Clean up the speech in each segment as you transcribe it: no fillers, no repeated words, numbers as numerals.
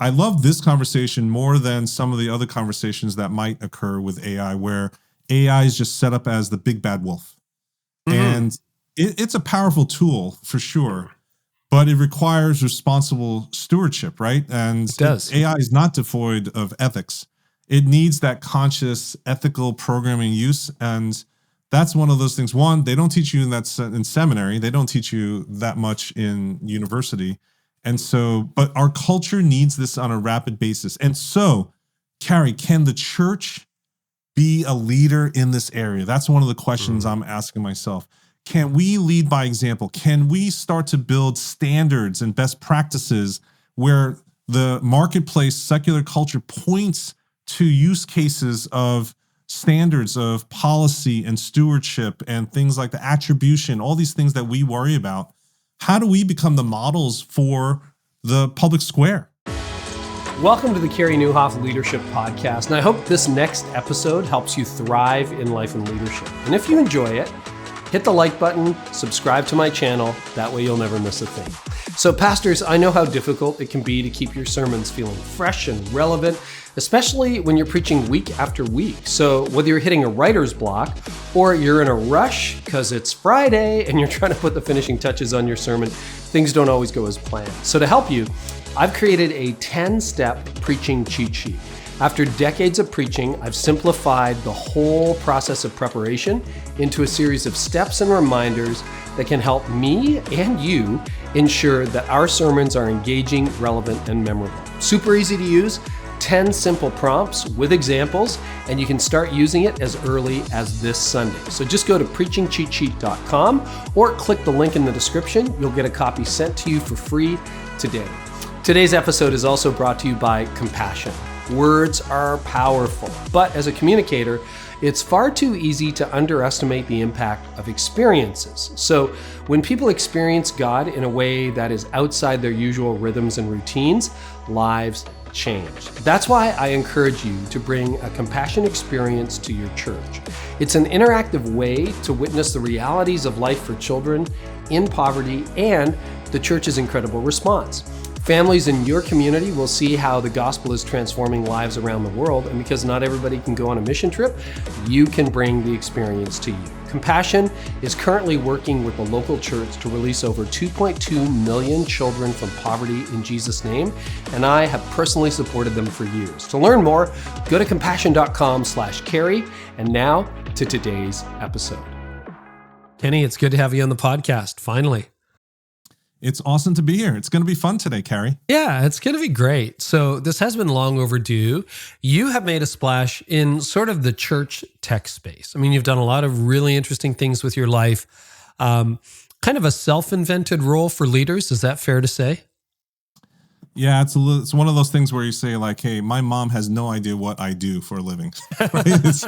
I love this conversation more than some of the other conversations that might occur with AI, where AI is just set up as the big bad wolf. And it's a powerful tool for sure, but it requires responsible stewardship, right? And it does. AI is not devoid of ethics. It needs that conscious, ethical programming use. And that's one of those things. One, they don't teach you in seminary. They don't teach you that much in university. And so, but our culture needs this on a rapid basis. And so, Carey, can the church be a leader in this area? That's one of the questions I'm asking myself. Can we lead by example? Can we start to build standards and best practices where the marketplace, secular culture points to use cases of standards of policy and stewardship and things like the attribution, all these things that we worry about? How do we become the models for the public square? Welcome to the Carey Nieuwhof Leadership Podcast, and I hope this next episode helps you thrive in life and leadership. And if you enjoy it, hit the like button, subscribe to my channel, that way you'll never miss a thing. So pastors, I know how difficult it can be to keep your sermons feeling fresh and relevant, especially when you're preaching week after week. So whether you're hitting a writer's block or you're in a rush because it's Friday and you're trying to put the finishing touches on your sermon, things don't always go as planned. So to help you, I've created a 10-step preaching cheat sheet. After decades of preaching, I've simplified the whole process of preparation into a series of steps and reminders that can help me and you ensure that our sermons are engaging, relevant, and memorable. Super easy to use, 10 simple prompts with examples, and you can start using it as early as this Sunday. So just go to preachingcheatsheet.com or click the link in the description. You'll get a copy sent to you for free today. Today's episode is also brought to you by compassion. Words are powerful, but as a communicator, it's far too easy to underestimate the impact of experiences. So when people experience God in a way that is outside their usual rhythms and routines, lives change. That's why I encourage you to bring a compassion experience to your church. It's an interactive way to witness the realities of life for children in poverty and the church's incredible response. Families in your community will see how the gospel is transforming lives around the world, and because not everybody can go on a mission trip, you can bring the experience to you. Compassion is currently working with the local church to release over 2.2 million children from poverty in Jesus' name, and I have personally supported them for years. To learn more, go to compassion.com/Carey, and now to today's episode. Kenny, it's good to have you on the podcast, finally. It's awesome to be here. It's going to be fun today, Carey. Yeah, it's going to be great. So this has been long overdue. You have made a splash in sort of the church tech space. I mean, you've done a lot of really interesting things with your life. Kind of a self-invented role for leaders. Is that fair to say? Yeah, it's one of those things where you say like, hey, my mom has no idea what I do for a living. Right?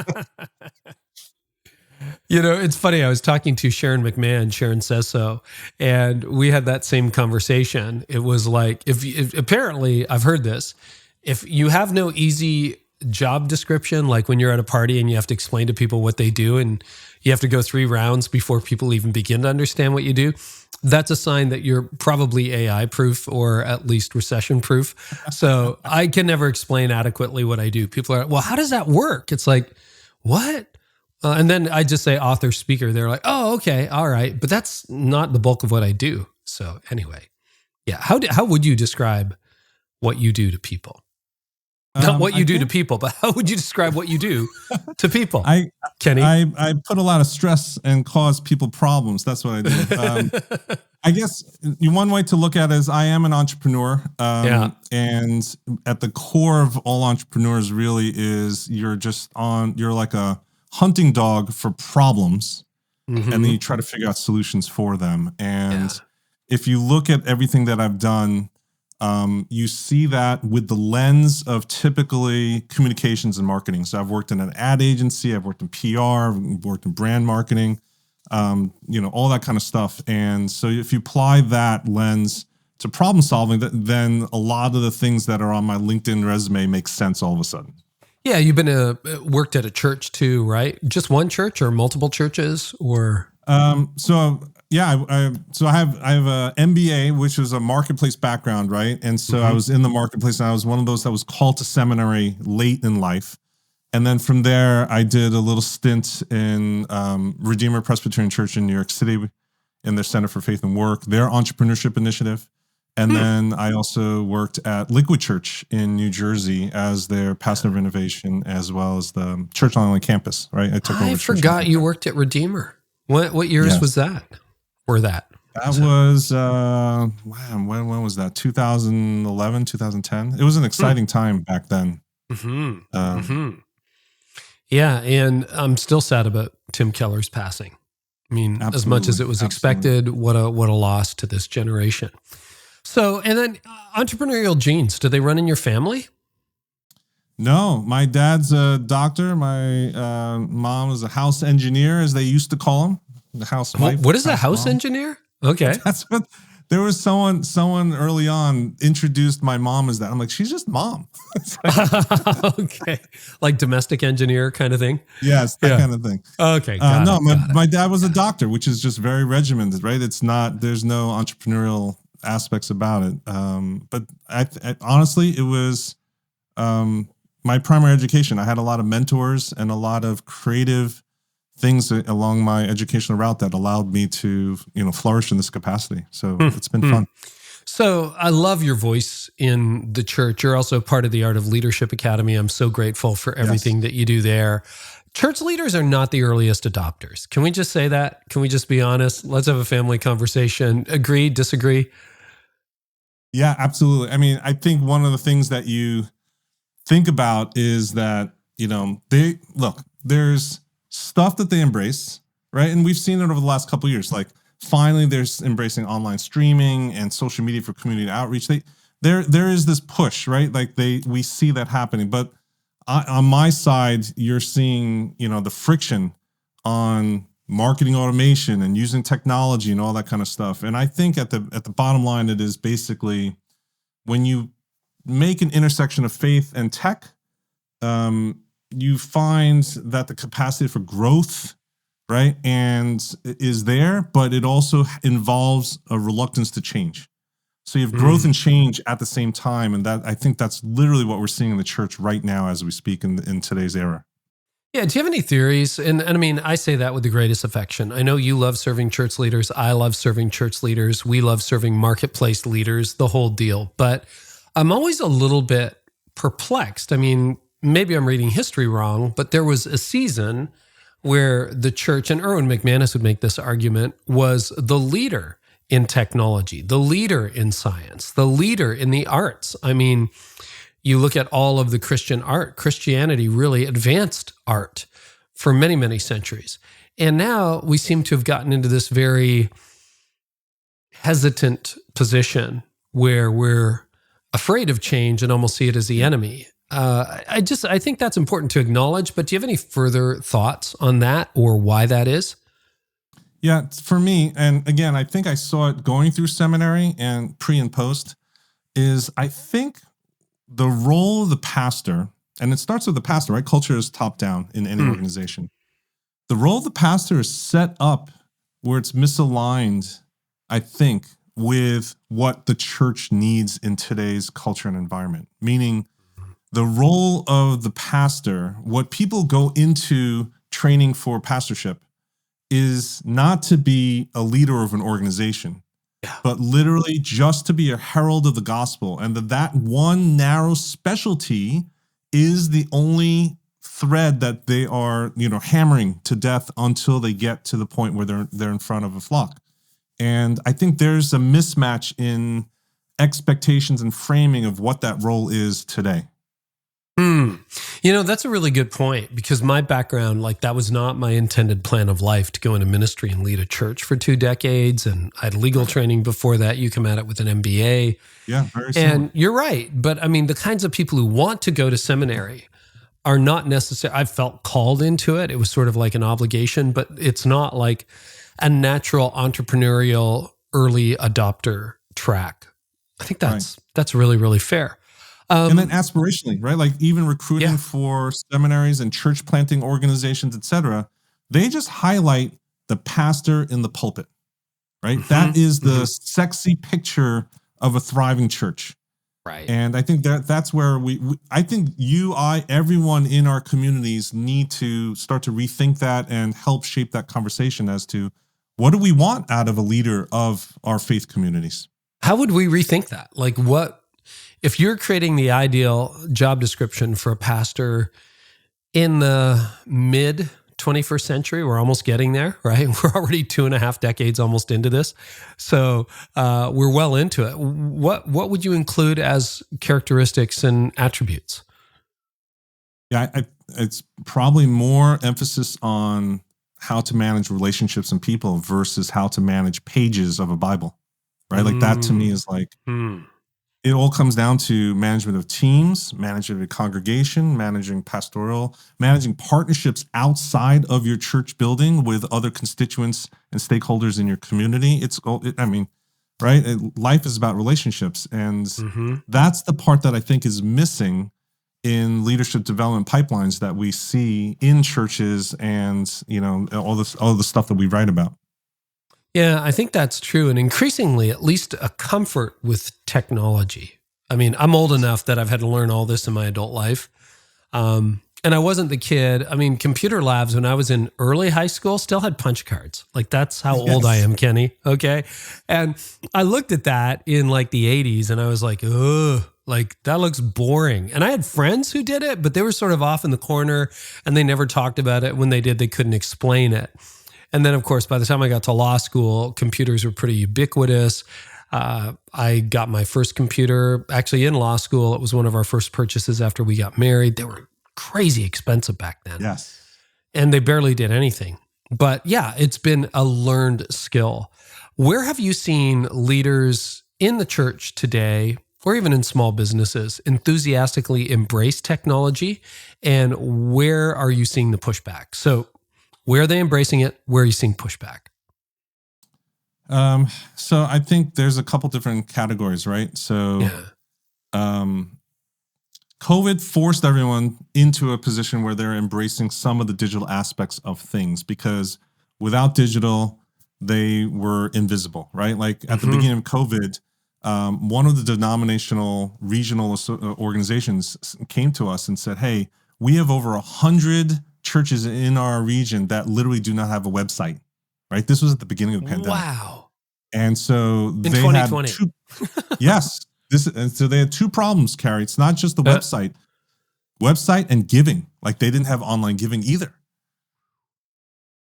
You know, it's funny. I was talking to Sharon McMahon, Sharon Says So, and we had that same conversation. It was like, if apparently, I've heard this, if you have no easy job description, like when you're at a party and you have to explain to people what they do and you have to go 3 rounds before people even begin to understand what you do, that's a sign that you're probably AI proof or at least recession proof. So I can never explain adequately what I do. People are, well, how does that work? It's like, what? And then I just say author, speaker. They're like, oh, okay, all right. But that's not the bulk of what I do. So anyway, yeah. How would you describe what you do to people? Not what you do to people, but how would you describe what you do to people? Kenny? I put a lot of stress and cause people problems. That's what I do. I guess one way to look at it is I am an entrepreneur. And at the core of all entrepreneurs really is you're like a hunting dog for problems, and then you try to figure out solutions for them. And if you look at everything that I've done, you see that with the lens of typically communications and marketing. So I've worked in an ad agency, I've worked in PR, I've worked in brand marketing, all that kind of stuff. And so if you apply that lens to problem solving, then a lot of the things that are on my LinkedIn resume make sense all of a sudden. Yeah, you've been worked at a church too, right? Just one church or multiple churches, or? So Yeah, so I have a MBA, which was a marketplace background, right? And so I was in the marketplace, and I was one of those that was called to seminary late in life. And then from there, I did a little stint in Redeemer Presbyterian Church in New York City in their Center for Faith and Work, their entrepreneurship initiative. And then I also worked at Liquid Church in New Jersey as their pastor of innovation, as well as the Church on Island campus, right? I forgot you worked at Redeemer. What years was that? That was, when was that? 2011, 2010. It was an exciting time back then. Yeah, and I'm still sad about Tim Keller's passing. I mean, as much as it was expected, what a loss to this generation. So, and then entrepreneurial genes, do they run in your family? No, my dad's a doctor. My mom is a house engineer, as they used to call him. The housewife. What is a house engineer? Okay. That's what there was someone early on introduced my mom as that. I'm like, she's just mom. Okay. Like domestic engineer kind of thing? Yes, that kind of thing. Okay. My dad was a doctor, which is just very regimented, right? There's no entrepreneurial aspects about it. But I honestly, it was my primary education. I had a lot of mentors and a lot of creative things along my educational route that allowed me to, flourish in this capacity. So it's been fun. So I love your voice in the church. You're also part of the Art of Leadership Academy. I'm so grateful for everything that you do there. Church leaders are not the earliest adopters. Can we just say that? Can we just be honest? Let's have a family conversation. Agree, disagree? Yeah, absolutely. I mean, I think one of the things that you think about is that, there's stuff that they embrace, right? And we've seen it over the last couple of years. Like finally, they're embracing online streaming and social media for community outreach. There is this push, right? Like we see that happening. But on my side, you're seeing, the friction on marketing automation and using technology and all that kind of stuff. And I think at the bottom line, it is basically when you make an intersection of faith and tech, you find that the capacity for growth, right, and is there, but it also involves a reluctance to change. So you have growth and change at the same time, and that I think that's literally what we're seeing in the church right now as we speak in today's era. Yeah. Do you have any theories? And I mean, I say that with the greatest affection. I know you love serving church leaders. I love serving church leaders. We love serving marketplace leaders, the whole deal. But I'm always a little bit perplexed. I mean, maybe I'm reading history wrong, but there was a season where the church, and Erwin McManus would make this argument, was the leader in technology, the leader in science, the leader in the arts. I mean, you look at all of the Christian art, Christianity really advanced art for many, many centuries. And now we seem to have gotten into this very hesitant position where we're afraid of change and almost see it as the enemy. I think that's important to acknowledge, but do you have any further thoughts on that or why that is? Yeah, for me, and again, I think I saw it going through seminary and pre and post, is I think the role of the pastor, and it starts with the pastor, right? Culture is top down in any organization. The role of the pastor is set up where it's misaligned, I think, with what the church needs in today's culture and environment. Meaning the role of the pastor, what people go into training for pastorship, is not to be a leader of an organization, but literally just to be a herald of the gospel. And that one narrow specialty is the only thread that they are, hammering to death until they get to the point where they're in front of a flock. And I think there's a mismatch in expectations and framing of what that role is today. That's a really good point, because my background, that was not my intended plan of life to go into ministry and lead a church for 2 decades. And I had legal training before that. You come at it with an MBA. Yeah, very similar. And you're right. But I mean, the kinds of people who want to go to seminary are not necessary. I felt called into it. It was sort of like an obligation, but it's not like a natural entrepreneurial early adopter track. I think that's really, really fair. And then aspirationally, right? Like even recruiting for seminaries and church planting organizations, et cetera, they just highlight the pastor in the pulpit. right? That is the sexy picture of a thriving church. Right. And I think that's where I think everyone in our communities need to start to rethink that and help shape that conversation as to what do we want out of a leader of our faith communities? How would we rethink that? Like, what, if you're creating the ideal job description for a pastor in the mid 21st century, we're almost getting there, right? We're already 2.5 decades almost into this. So we're well into it. What would you include as characteristics and attributes? Yeah, it's probably more emphasis on how to manage relationships and people versus how to manage pages of a Bible, right? Like that to me is like, it all comes down to management of teams, management of congregation, managing pastoral, managing partnerships outside of your church building with other constituents and stakeholders in your community. Right? Life is about relationships. And that's the part that I think is missing in leadership development pipelines that we see in churches and, all the stuff that we write about. Yeah, I think that's true. And increasingly, at least a comfort with technology. I mean, I'm old enough that I've had to learn all this in my adult life. And I wasn't the kid. I mean, computer labs when I was in early high school still had punch cards. Like that's how old I am, Kenny. Okay. And I looked at that in like the 80s and I was like, ugh, like that looks boring. And I had friends who did it, but they were sort of off in the corner and they never talked about it. When they did, they couldn't explain it. And then, of course, by the time I got to law school, computers were pretty ubiquitous. I got my first computer actually in law school. It was one of our first purchases after we got married. They were crazy expensive back then. Yes. And they barely did anything. But yeah, it's been a learned skill. Where have you seen leaders in the church today, or even in small businesses, enthusiastically embrace technology? And where are you seeing the pushback? So where are they embracing it? Where are you seeing pushback? So I think there's a couple different categories, right? So COVID forced everyone into a position where they're embracing some of the digital aspects of things because without digital, they were invisible, right? Like at the beginning of COVID, one of the denominational regional organizations came to us and said, hey, we have over 100 churches in our region that literally do not have a website, right? This was at the beginning of the pandemic. Wow. And so in they 2020. had yes. So they had two problems, Carey. It's not just the website and giving. Like they didn't have online giving either.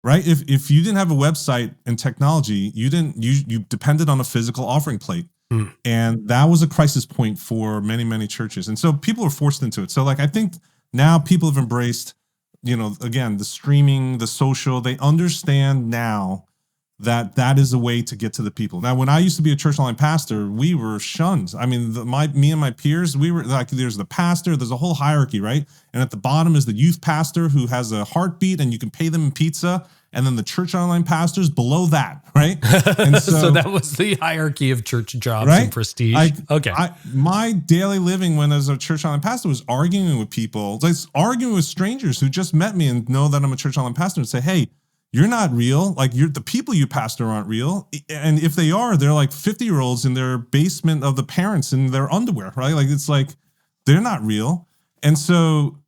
Right? If you didn't have a website and technology, you depended on a physical offering plate. And that was a crisis point for many, many churches. And so people were forced into it. So like I think now people have embraced, again, the streaming, the social, they understand now that is a way to get to the people. Now, when I used to be a church online pastor, we were shunned. I mean, me and my peers, we were like, there's the pastor, there's a whole hierarchy, right? And at the bottom is the youth pastor who has a heartbeat and you can pay them in pizza. And then the church online pastors below that, right? And so that was the hierarchy of church jobs and prestige. My daily living when as a church online pastor was arguing with people, like arguing with strangers who just met me and know that I'm a church online pastor and say, hey, you're not real. Like the people you pastor aren't real. And if they are, they're like 50-year-olds in their basement of the parents in their underwear, right? Like it's like, they're not real. And so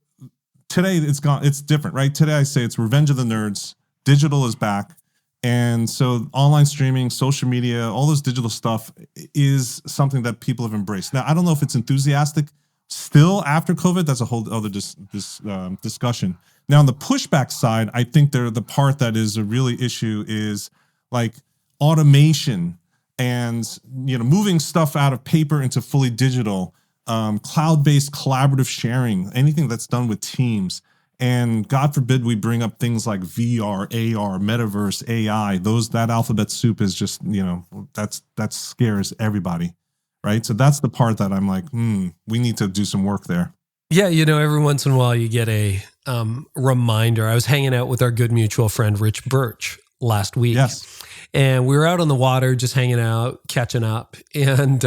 today it's different, right? Today I say it's revenge of the nerds. Digital is back. And so online streaming, social media, all this digital stuff is something that people have embraced. Now, I don't know if it's enthusiastic still after COVID. That's a whole other discussion. Now, on the pushback side, I think the part that is a really issue is like automation and moving stuff out of paper into fully digital, cloud-based collaborative sharing, anything that's done with teams. And God forbid we bring up things like VR, AR, metaverse, AI. That alphabet soup is just, that scares everybody, right? So that's the part that I'm like, we need to do some work there. Yeah, every once in a while you get a reminder. I was hanging out with our good mutual friend, Rich Birch, last week. Yes. And we were out on the water, just hanging out, catching up. And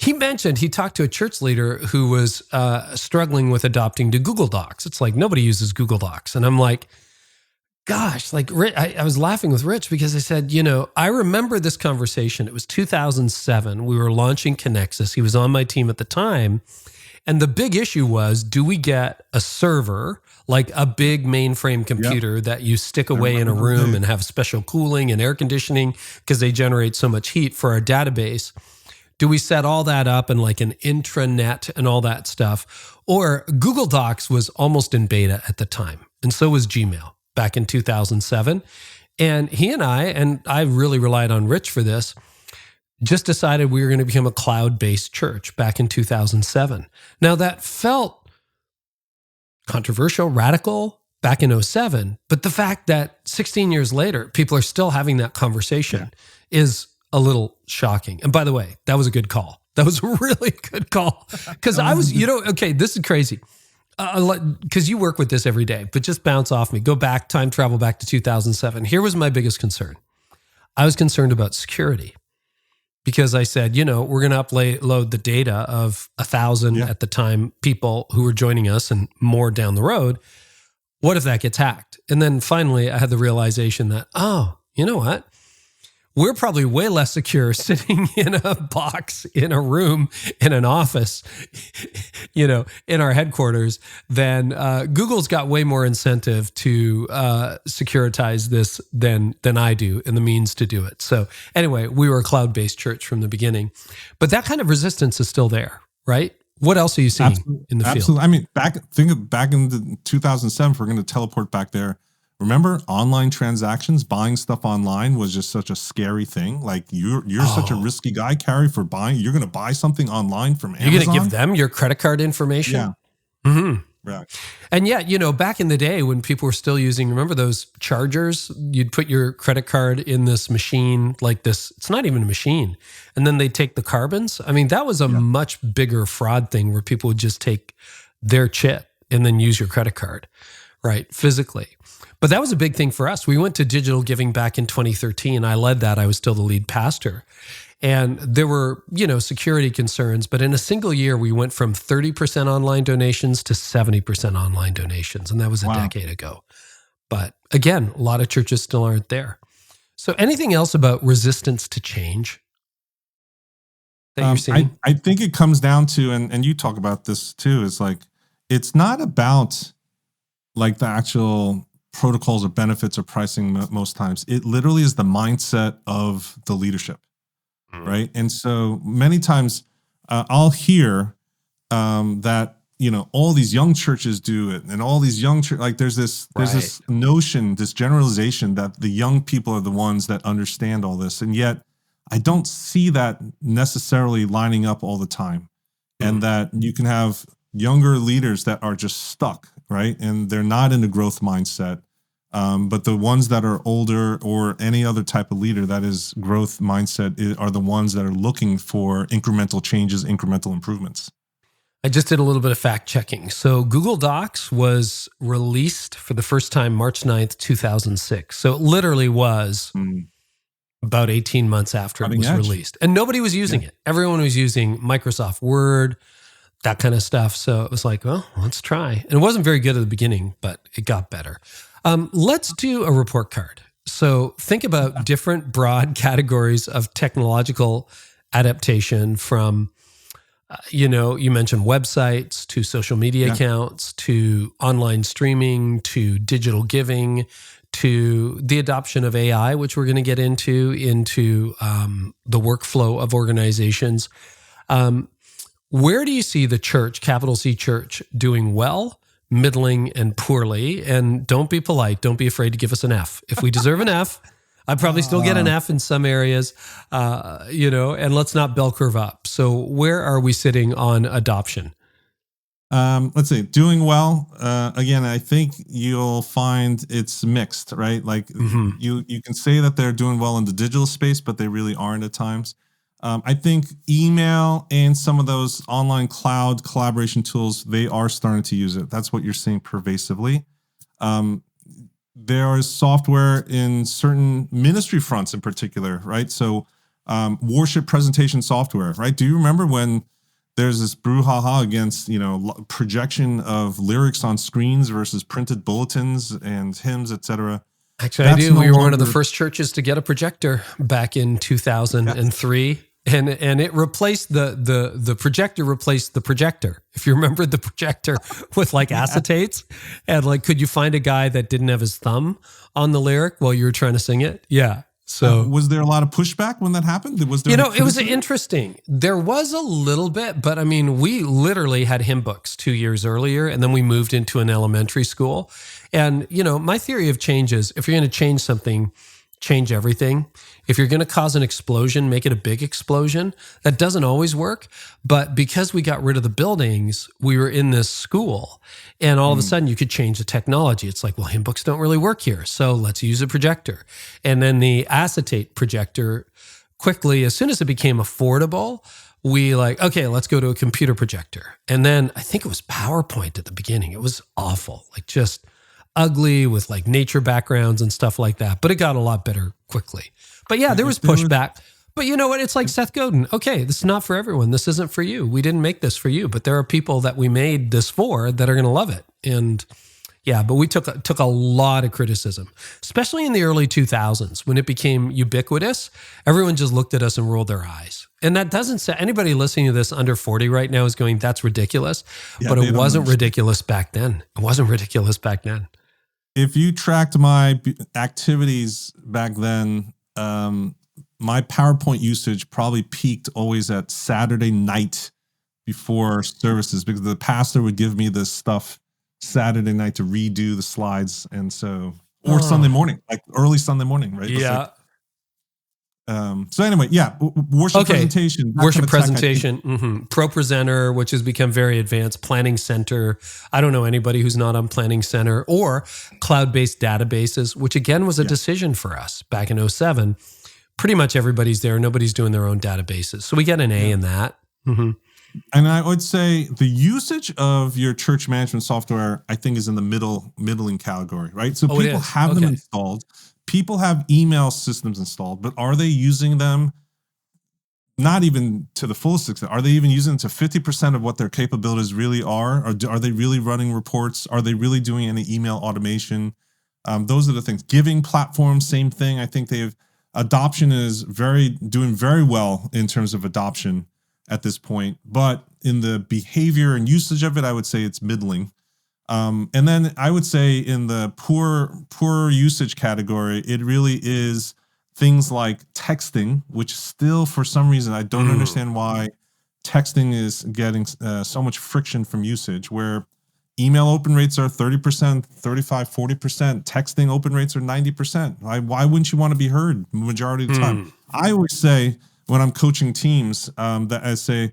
he talked to a church leader who was struggling with adopting to Google Docs. It's like nobody uses Google Docs. And I'm like, gosh, like I was laughing with Rich because I said, I remember this conversation. It was 2007. We were launching Connexus. He was on my team at the time. And the big issue was, do we get a server, like a big mainframe computer that you stick away in a room and have special cooling and air conditioning because they generate so much heat for our database? Do we set all that up in like an intranet and all that stuff? Or Google Docs was almost in beta at the time. And so was Gmail back in 2007. And he and I really relied on Rich for this, just decided we were going to become a cloud-based church back in 2007. Now that felt controversial, radical back in 2007, but the fact that 16 years later, people are still having that conversation is a little shocking. And by the way, that was a good call. That was a really good call. Because I was, okay, this is crazy. Because you work with this every day, but just bounce off me. Go back, time travel back to 2007. Here was my biggest concern. I was concerned about security. Because I said, we're going to upload the data of 1,000 at the time people who were joining us and more down the road. What if that gets hacked? And then finally, I had the realization that, you know what? We're probably way less secure sitting in a box, in a room, in an office, in our headquarters than Google's got way more incentive to securitize this than I do and the means to do it. So anyway, we were a cloud-based church from the beginning, but that kind of resistance is still there, right? What else are you seeing in the field? Absolutely. I mean, back in 2007, if we're going to teleport back there. Remember, online transactions, buying stuff online was just such a scary thing. Like you're such a risky guy, Carey, for buying. You're going to buy something online from Amazon. You're going to give them your credit card information. Yeah. Mm-hmm. Right. And yet, back in the day when people were still using, remember those chargers? You'd put your credit card in this machine like this. It's not even a machine. And then they'd take the carbons. I mean, that was a much bigger fraud thing where people would just take their chip and then use your credit card, right? Physically. But that was a big thing for us. We went to digital giving back in 2013. I led that. I was still the lead pastor. And there were, security concerns. But in a single year, we went from 30% online donations to 70% online donations. And that was a decade ago. But again, a lot of churches still aren't there. So anything else about resistance to change that you're seeing? I think it comes down to, and you talk about this too, is like, it's not about like the actual protocols or benefits or pricing most times. It literally is the mindset of the leadership, right? And so many times I'll hear that, all these young churches do it and all these young church, like there's this notion, this generalization that the young people are the ones that understand all this. And yet I don't see that necessarily lining up all the time. And that you can have younger leaders that are just stuck, right? And they're not in a growth mindset. But the ones that are older or any other type of leader that is growth mindset are the ones that are looking for incremental changes, incremental improvements. I just did a little bit of fact checking. So Google Docs was released for the first time March 9th, 2006. So it literally was about 18 months after it was released. And nobody was using it. Everyone was using Microsoft Word, that kind of stuff. So it was like, well, let's try. And it wasn't very good at the beginning, but it got better. Let's do a report card. So think about different broad categories of technological adaptation from, you mentioned websites to social media accounts to online streaming to digital giving to the adoption of AI, which we're going to get into the workflow of organizations. Where do you see the church, capital C church, doing well, middling, and poorly? And don't be polite. Don't be afraid to give us an F. If we deserve an F, I'd probably still get an F in some areas, and let's not bell curve up. So where are we sitting on adoption? Let's see, doing well. Again, I think you'll find it's mixed, right? Like you can say that they're doing well in the digital space, but they really aren't at times. I think email and some of those online cloud collaboration tools, they are starting to use it. That's what you're seeing pervasively. There is software in certain ministry fronts in particular, right? So worship presentation software, right? Do you remember when there's this brouhaha against, projection of lyrics on screens versus printed bulletins and hymns, et cetera? Actually, I do. We were one of the first churches to get a projector back in 2003. Yes. And it replaced the projector replaced the projector. If you remember the projector with like acetates, and like, could you find a guy that didn't have his thumb on the lyric while you were trying to sing it? Yeah. So was there a lot of pushback when that happened? Was there? It was interesting. There was a little bit, but I mean, we literally had hymn books 2 years earlier, and then we moved into an elementary school. And my theory of change is, if you're going to change something, change everything. If you're going to cause an explosion, make it a big explosion. That doesn't always work. But because we got rid of the buildings, we were in this school, and all of a sudden you could change the technology. It's like, well, hymn books don't really work here, so let's use a projector. And then the acetate projector, quickly, as soon as it became affordable, we okay, let's go to a computer projector. And then I think it was PowerPoint at the beginning. It was awful, like just ugly with like nature backgrounds and stuff like that. But it got a lot better quickly. But yeah, there was pushback. But you know what? It's like Seth Godin. Okay, this is not for everyone. This isn't for you. We didn't make this for you. But there are people that we made this for that are going to love it. And yeah, but we took a lot of criticism, especially in the early 2000s when it became ubiquitous. Everyone just looked at us and rolled their eyes. And that doesn't say, anybody listening to this under 40 right now is going, that's ridiculous. Yeah, but it wasn't ridiculous back then. It wasn't ridiculous back then. If you tracked my activities back then, my PowerPoint usage probably peaked always at Saturday night before services, because the pastor would give me this stuff Saturday night to redo the slides. And so, or Sunday morning, like early Sunday morning, right? Yeah. So anyway, yeah, worship presentation. Worship presentation, Pro Presenter, which has become very advanced, Planning Center. I don't know anybody who's not on Planning Center, or cloud-based databases, which again was a decision for us back in 2007. Pretty much everybody's there. Nobody's doing their own databases. So we get an A in that. Mm-hmm. And I would say the usage of your church management software, I think, is in the middling category, right? So people have them installed. People have email systems installed, but are they using them not even to the fullest extent? Are they even using them to 50% of what their capabilities really are? Or are they really running reports? Are they really doing any email automation? Those are the things. Giving platforms, same thing. I think adoption is doing very well in terms of adoption at this point. But in the behavior and usage of it, I would say it's middling. And then I would say in the poor usage category, it really is things like texting, which still, for some reason, I don't understand why texting is getting so much friction from usage, where email open rates are 30%, 35, 40%. Texting open rates are 90%. Why wouldn't you want to be heard the majority of the time? I always say when I'm coaching teams that I say,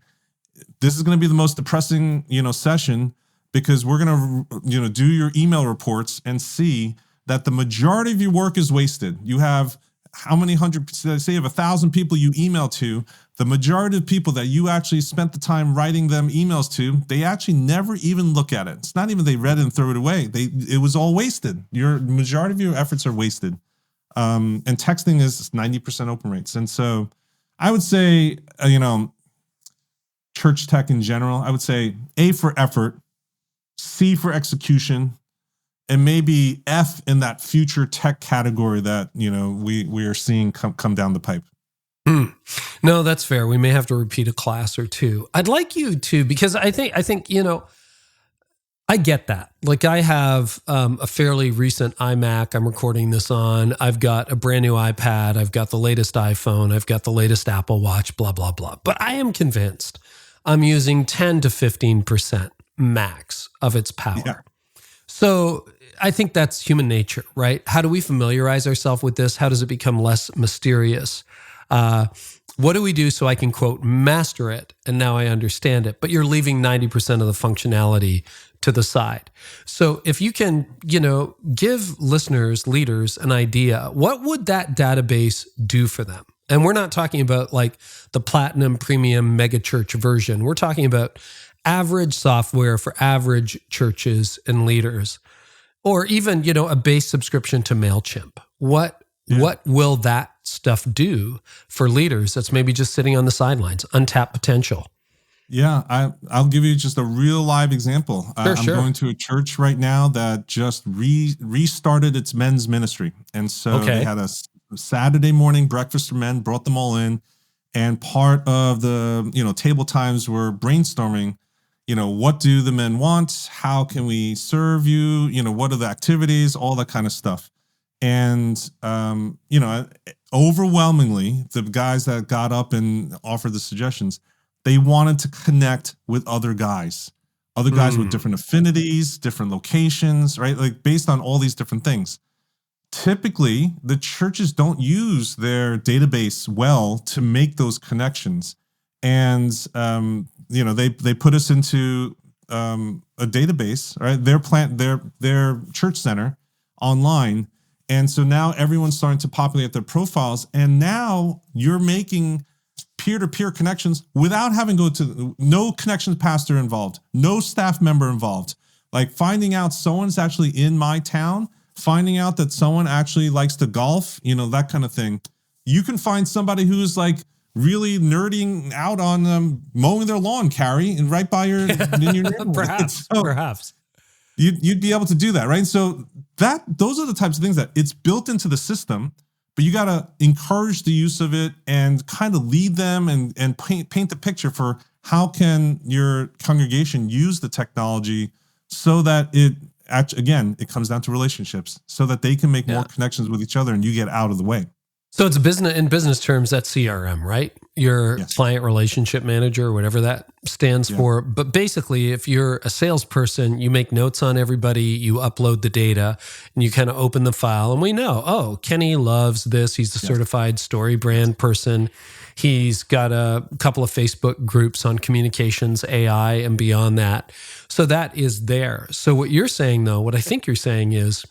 this is going to be the most depressing, session, because we're going to, do your email reports and see that the majority of your work is wasted. You have how many hundred, say you have 1,000 people you email to, the majority of people that you actually spent the time writing them emails to, they actually never even look at it. It's not even they read it and throw it away. It was all wasted. Your majority of your efforts are wasted. And texting is 90% open rates. And so I would say, church tech in general, I would say A for effort, C for execution, and maybe F in that future tech category that, we are seeing come down the pipe. No, that's fair. We may have to repeat a class or two. I'd like you to, because I think, I get that. Like, I have a fairly recent iMac I'm recording this on. I've got a brand new iPad. I've got the latest iPhone. I've got the latest Apple Watch, blah, blah, blah. But I am convinced I'm using 10 to 15% max of its power. Yeah. So I think that's human nature, right? How do we familiarize ourselves with this? How does it become less mysterious? What do we do so I can, quote, master it, and now I understand it? But you're leaving 90% of the functionality to the side. So if you can, give listeners, leaders, an idea, what would that database do for them? And we're not talking about like the platinum premium mega church version. We're talking about average software for average churches and leaders, or even, a base subscription to MailChimp. What will that stuff do for leaders that's maybe just sitting on the sidelines? Untapped potential. Yeah, I'll give you just a real live example. I'm going to a church right now that just restarted its men's ministry, and so they had a Saturday morning breakfast for men, brought them all in, and part of the table times were brainstorming. What do the men want? How can we serve you? What are the activities? All that kind of stuff. And overwhelmingly, the guys that got up and offered the suggestions, they wanted to connect with other guys with different affinities, different locations, right? Like based on all these different things. Typically, the churches don't use their database well to make those connections. And, they put us into a database, right? Their church center online. And so now everyone's starting to populate their profiles. And now you're making peer-to-peer connections without having no connections pastor involved, no staff member involved. Like finding out someone's actually in my town, finding out that someone actually likes to golf, that kind of thing. You can find somebody who's like really nerding out on mowing their lawn, Carey, and right by in your neighborhood. Perhaps. You'd be able to do that, right? So those are the types of things that it's built into the system, but you got to encourage the use of it and kind of lead them and paint the picture for how can your congregation use the technology so that it comes down to relationships so that they can make more connections with each other and you get out of the way. So it's in business terms, that's CRM, right? Your client relationship manager, or whatever that stands for. But basically, if you're a salesperson, you make notes on everybody, you upload the data, and you kind of open the file. And we know, Kenny loves this. He's the certified story brand person. He's got a couple of Facebook groups on communications, AI, and beyond that. So that is there. So what you're saying, though, what I think you're saying is,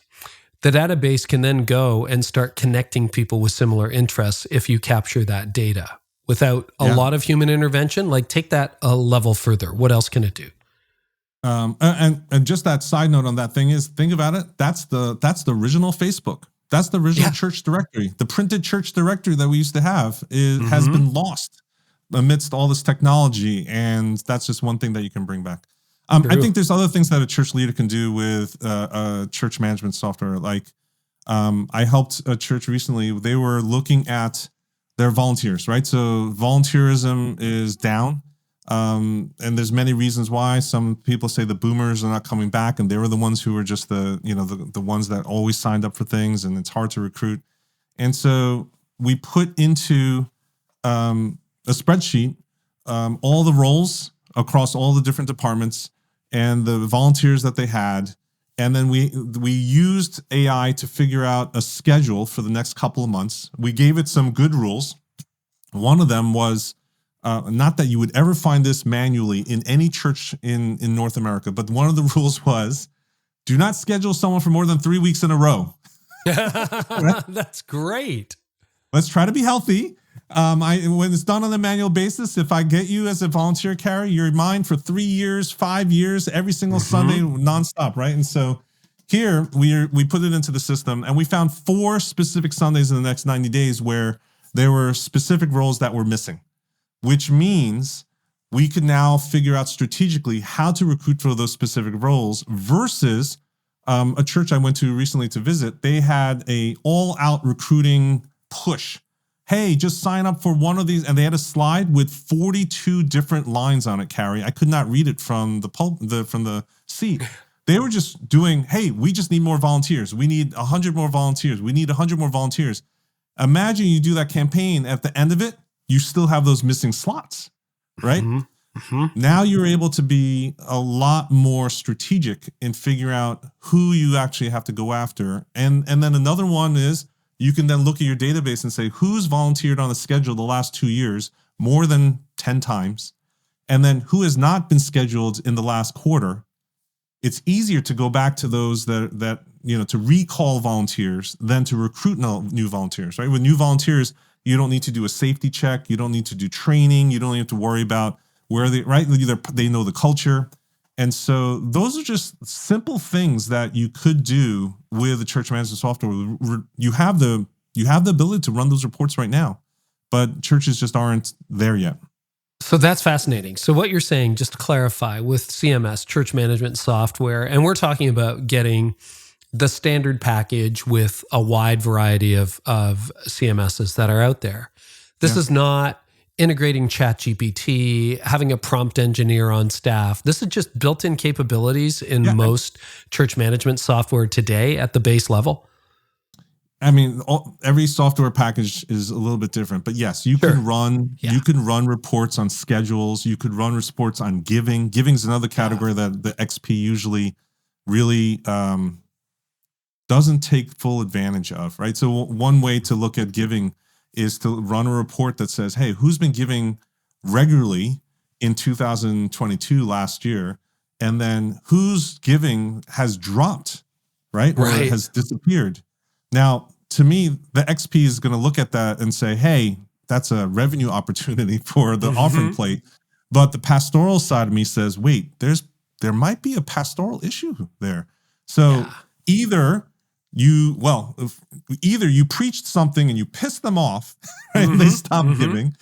the database can then go and start connecting people with similar interests if you capture that data without a lot of human intervention. Like take that a level further. What else can it do? And just that side note on that thing is, think about it. That's the original Facebook. That's the original church directory. The printed church directory that we used to have has been lost amidst all this technology. And that's just one thing that you can bring back. I think there's other things that a church leader can do with church management software. Like I helped a church recently. They were looking at their volunteers, right? So volunteerism is down. And there's many reasons why. Some people say the boomers are not coming back, and they were the ones who were just the ones that always signed up for things, and it's hard to recruit. And so we put into a spreadsheet all the roles across all the different departments and the volunteers that they had. And then we used AI to figure out a schedule for the next couple of months. We gave it some good rules. One of them was, not that you would ever find this manually in any church in North America, but one of the rules was, do not schedule someone for more than 3 weeks in a row. That's great. Let's try to be healthy. When it's done on a manual basis, if I get you as a volunteer, Carey, you're mine for 3 years, 5 years, every single Sunday, nonstop, right? And so here we put it into the system, and we found 4 specific Sundays in the next 90 days where there were specific roles that were missing, which means we could now figure out strategically how to recruit for those specific roles versus a church I went to recently to visit. They had a all-out recruiting push. Hey, just sign up for one of these. And they had a slide with 42 different lines on it, Carey. I could not read it from the seat. They were just doing, hey, we just need more volunteers. We need 100 more volunteers. We need 100 more volunteers. Imagine you do that campaign. At the end of it, you still have those missing slots, right? Now you're able to be a lot more strategic in figuring out who you actually have to go after. And then another one is, you can then look at your database and say, who's volunteered on the schedule the last 2 years, more than 10 times, and then who has not been scheduled in the last quarter. It's easier to go back to those that to recall volunteers than to recruit new volunteers, right? With new volunteers, you don't need to do a safety check. You don't need to do training. You don't have to worry about where they, right? They know the culture. And so those are just simple things that you could do with the church management software. You have the ability to run those reports right now, but churches just aren't there yet. So that's fascinating. So what you're saying, just to clarify, with CMS, church management software, and we're talking about getting the standard package with a wide variety of CMSs that are out there. This is not integrating ChatGPT, having a prompt engineer on staff. This is just built-in capabilities in most church management software today at the base level. I mean, every software package is a little bit different, but yes, you can run reports on schedules. You could run reports on giving. Giving is another category that the XP usually really doesn't take full advantage of, right? So one way to look at giving is to run a report that says, hey, who's been giving regularly in 2022 last year, and then whose giving has dropped, right? Or has disappeared. Now, to me, the XP is going to look at that and say, hey, that's a revenue opportunity for the offering plate. But the pastoral side of me says, wait, there might be a pastoral issue there. So either you preached something and you pissed them off, right? They stopped giving,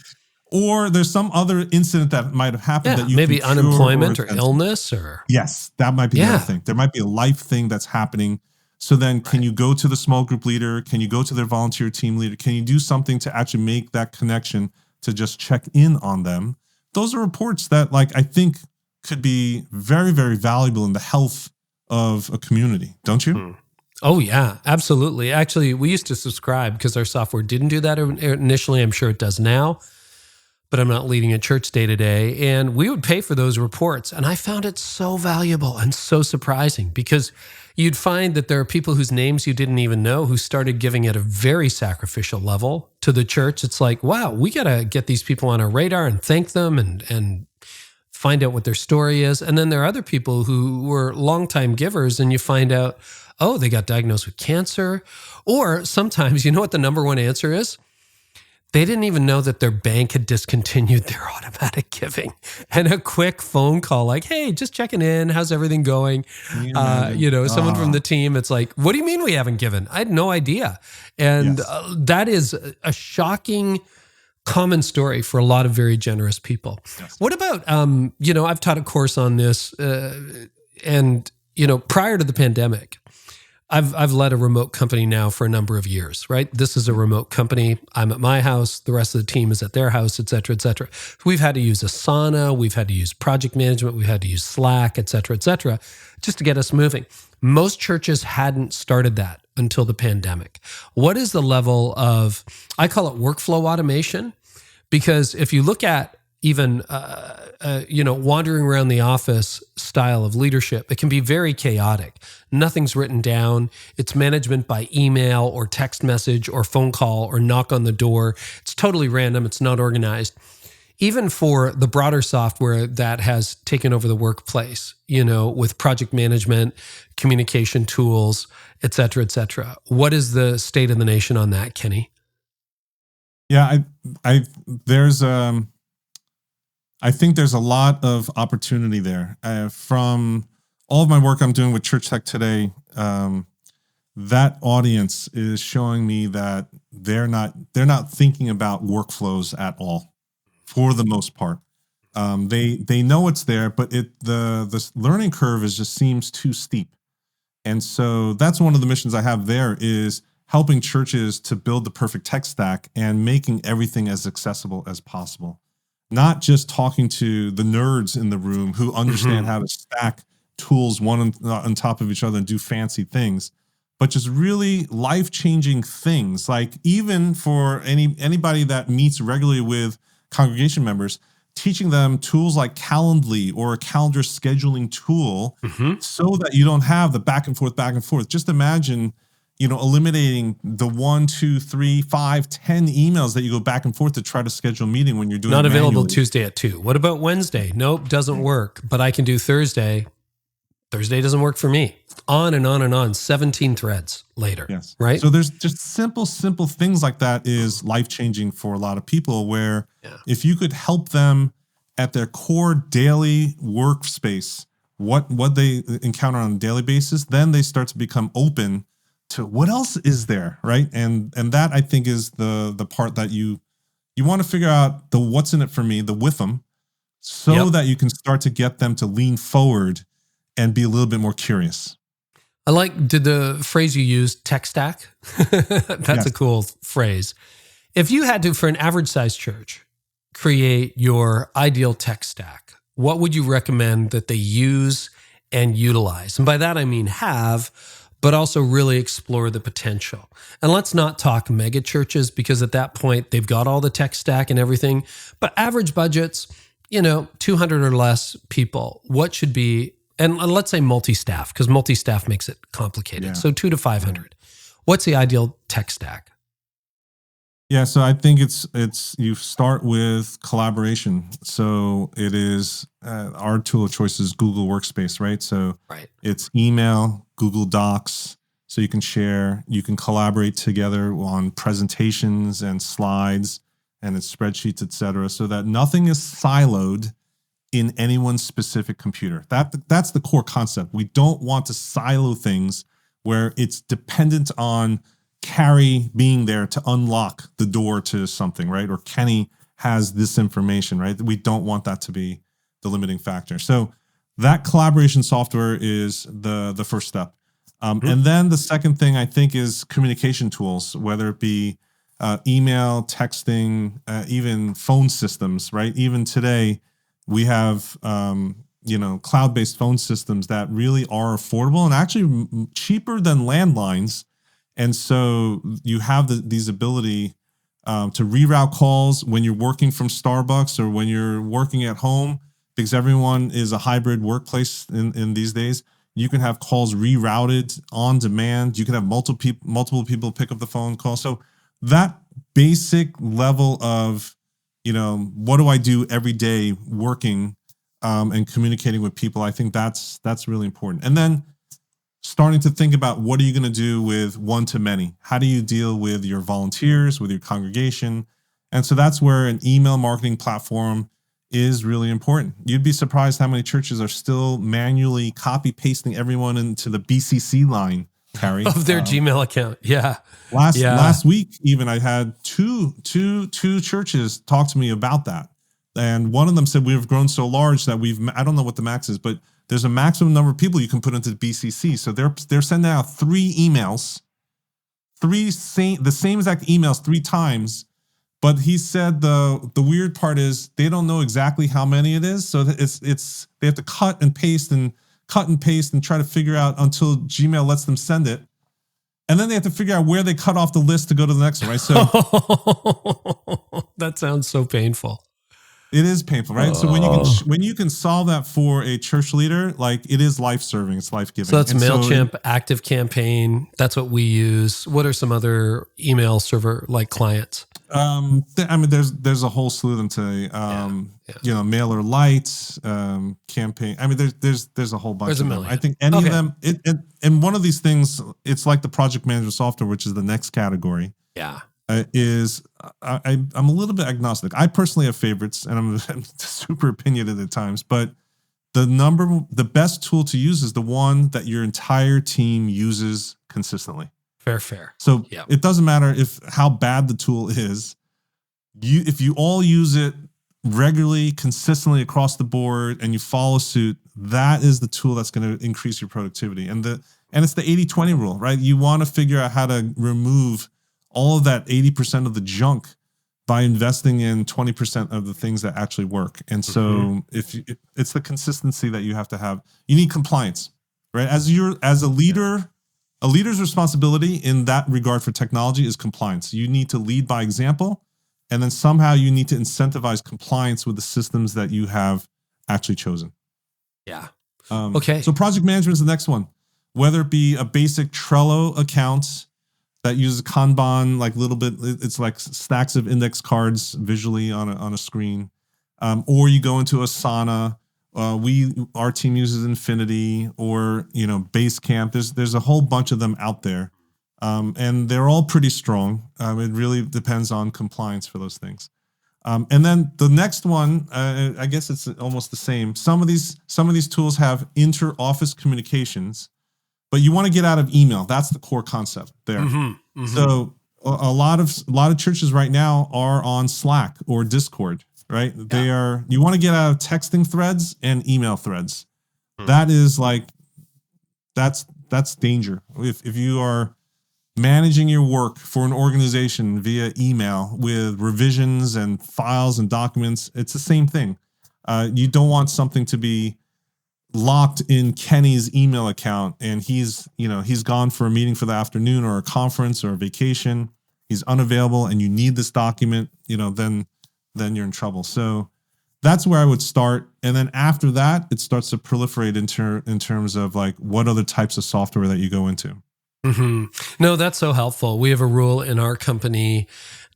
or there's some other incident that might have happened that you maybe can cure unemployment or illness, or yes, that might be the other thing. There might be a life thing that's happening. So then can you go to the small group leader? Can you go to their volunteer team leader? Can you do something to actually make that connection to just check in on them? Those are reports that, like, I think could be very, very valuable in the health of a community, don't you? Oh, yeah, absolutely. Actually, we used to subscribe because our software didn't do that initially. I'm sure it does now, but I'm not leading a church day to day. And we would pay for those reports. And I found it so valuable and so surprising, because you'd find that there are people whose names you didn't even know who started giving at a very sacrificial level to the church. It's like, wow, we got to get these people on our radar and thank them and find out what their story is. And then there are other people who were longtime givers, and you find out, oh, they got diagnosed with cancer. Or sometimes, you know what the number one answer is? They didn't even know that their bank had discontinued their automatic giving. And a quick phone call like, hey, just checking in. How's everything going? Someone from the team, it's like, what do you mean we haven't given? I had no idea. And that is a shocking common story for a lot of very generous people. Yes. What about, I've taught a course on this and prior to the pandemic, I've led a remote company now for a number of years, right? This is a remote company. I'm at my house. The rest of the team is at their house, et cetera, et cetera. We've had to use Asana. We've had to use project management. We've had to use Slack, et cetera, just to get us moving. Most churches hadn't started that until the pandemic. What is the level of, I call it workflow automation, because if you look at even, wandering around the office style of leadership, it can be very chaotic. Nothing's written down. It's management by email or text message or phone call or knock on the door. It's totally random. It's not organized. Even for the broader software that has taken over the workplace, with project management, communication tools, et cetera, et cetera. What is the state of the nation on that, Kenny? Yeah, I think there's a lot of opportunity there. From all of my work I'm doing with Church Tech today, that audience is showing me that they're not thinking about workflows at all, for the most part. They know it's there, but the learning curve just seems too steep. And so that's one of the missions I have there, is helping churches to build the perfect tech stack and making everything as accessible as possible. Not just talking to the nerds in the room who understand how to stack tools one on top of each other and do fancy things, but just really life-changing things. Like, even for anybody that meets regularly with congregation members, teaching them tools like Calendly or a calendar scheduling tool, so that you don't have the back and forth. Just imagine, eliminating the 1, 2, 3, 5, 10 emails that you go back and forth to try to schedule a meeting when you're doing not it available manually. Tuesday at 2. What about Wednesday? Nope, doesn't work. But I can do Thursday. Thursday doesn't work for me. On and on and on. 17 threads later. Yes. Right. So there's just simple things like that is life-changing for a lot of people, where if you could help them at their core daily workspace, what they encounter on a daily basis, then they start to become open to what else is there, right? And that, I think, is the part that you want to figure out, the what's in it for me, the with them, so that you can start to get them to lean forward and be a little bit more curious. Did the phrase you used, tech stack? That's a cool phrase. If you had to, for an average sized church, create your ideal tech stack, what would you recommend that they use and utilize? And by that, I mean have, but also really explore the potential. And let's not talk mega churches, because at that point, they've got all the tech stack and everything. But average budgets, 200 or less people, what should be, and let's say multi-staff, because multi-staff makes it complicated. Yeah. So 200 to 500. What's the ideal tech stack? Yeah, so I think it's you start with collaboration. So it is our tool of choice is Google Workspace, right? So it's email, Google Docs, so you can share, you can collaborate together on presentations and slides, and it's spreadsheets, et cetera, so that nothing is siloed in anyone's specific computer. That's the core concept. We don't want to silo things where it's dependent on Carey being there to unlock the door to something, right? Or Kenny has this information, right? We don't want that to be the limiting factor. So that collaboration software is the first step. And then the second thing I think is communication tools, whether it be email, texting, even phone systems, right? Even today, we have cloud-based phone systems that really are affordable and actually cheaper than landlines. And so you have these ability to reroute calls when you're working from Starbucks or when you're working at home, because everyone is a hybrid workplace in these days. You can have calls rerouted on demand. You can have multiple people pick up the phone call. So that basic level of, what do I do every day working and communicating with people, I think that's really important. And then starting to think about what are you going to do with one-to-many? How do you deal with your volunteers, with your congregation? And so that's where an email marketing platform is really important. You'd be surprised how many churches are still manually copy-pasting everyone into the BCC line, Carey. Of their Gmail account, yeah. Last week, even, I had two churches talk to me about that. And one of them said, we've grown so large that I don't know what the max is, but there's a maximum number of people you can put into the BCC. So they're sending out 3 emails, the same exact emails 3 times. But he said the weird part is they don't know exactly how many it is. So it's they have to cut and paste and try to figure out until Gmail lets them send it. And then they have to figure out where they cut off the list to go to the next one, right? So that sounds so painful. It is painful, right? So when you can solve that for a church leader, like, it is life-serving, it's life-giving. So that's MailChimp, ActiveCampaign. That's what we use. What are some other email server like clients? There's a whole slew of them today. MailerLite, Campaign. There's a whole bunch of them. I think any of them. And one of these things, it's like the project management software, which is the next category. Yeah. I'm a little bit agnostic. I personally have favorites, and I'm super opinionated at times. But the best tool to use is the one that your entire team uses consistently. Fair. So It doesn't matter how bad the tool is. If you all use it regularly, consistently across the board, and you follow suit, that is the tool that's going to increase your productivity. And it's the 80-20 rule, right? You want to figure out how to remove all of that 80% of the junk by investing in 20% of the things that actually work. And so it's the consistency that you have to have. You need compliance, right? As a leader, a leader's responsibility in that regard for technology is compliance. You need to lead by example, and then somehow you need to incentivize compliance with the systems that you have actually chosen. Yeah. Okay. So project management is the next one. Whether it be a basic Trello account that uses Kanban, like little bit, it's like stacks of index cards visually on a screen, or you go into Asana. Our team uses Infinity or Basecamp. There's a whole bunch of them out there, and they're all pretty strong. It really depends on compliance for those things. And then the next one, I guess it's almost the same. Some of these tools have inter-office communications, but you want to get out of email. That's the core concept there. So a lot of churches right now are on Slack or Discord, right? They are, you want to get out of texting threads and email threads. That is like, that's danger. If you are managing your work for an organization via email with revisions and files and documents, it's the same thing. You don't want something to be locked in Kenny's email account and he's gone for a meeting for the afternoon or a conference or a vacation. He's unavailable and you need this document, then you're in trouble. So that's where I would start. And then after that, it starts to proliferate in terms of like what other types of software that you go into. Mm-hmm. No, that's so helpful. We have a rule in our company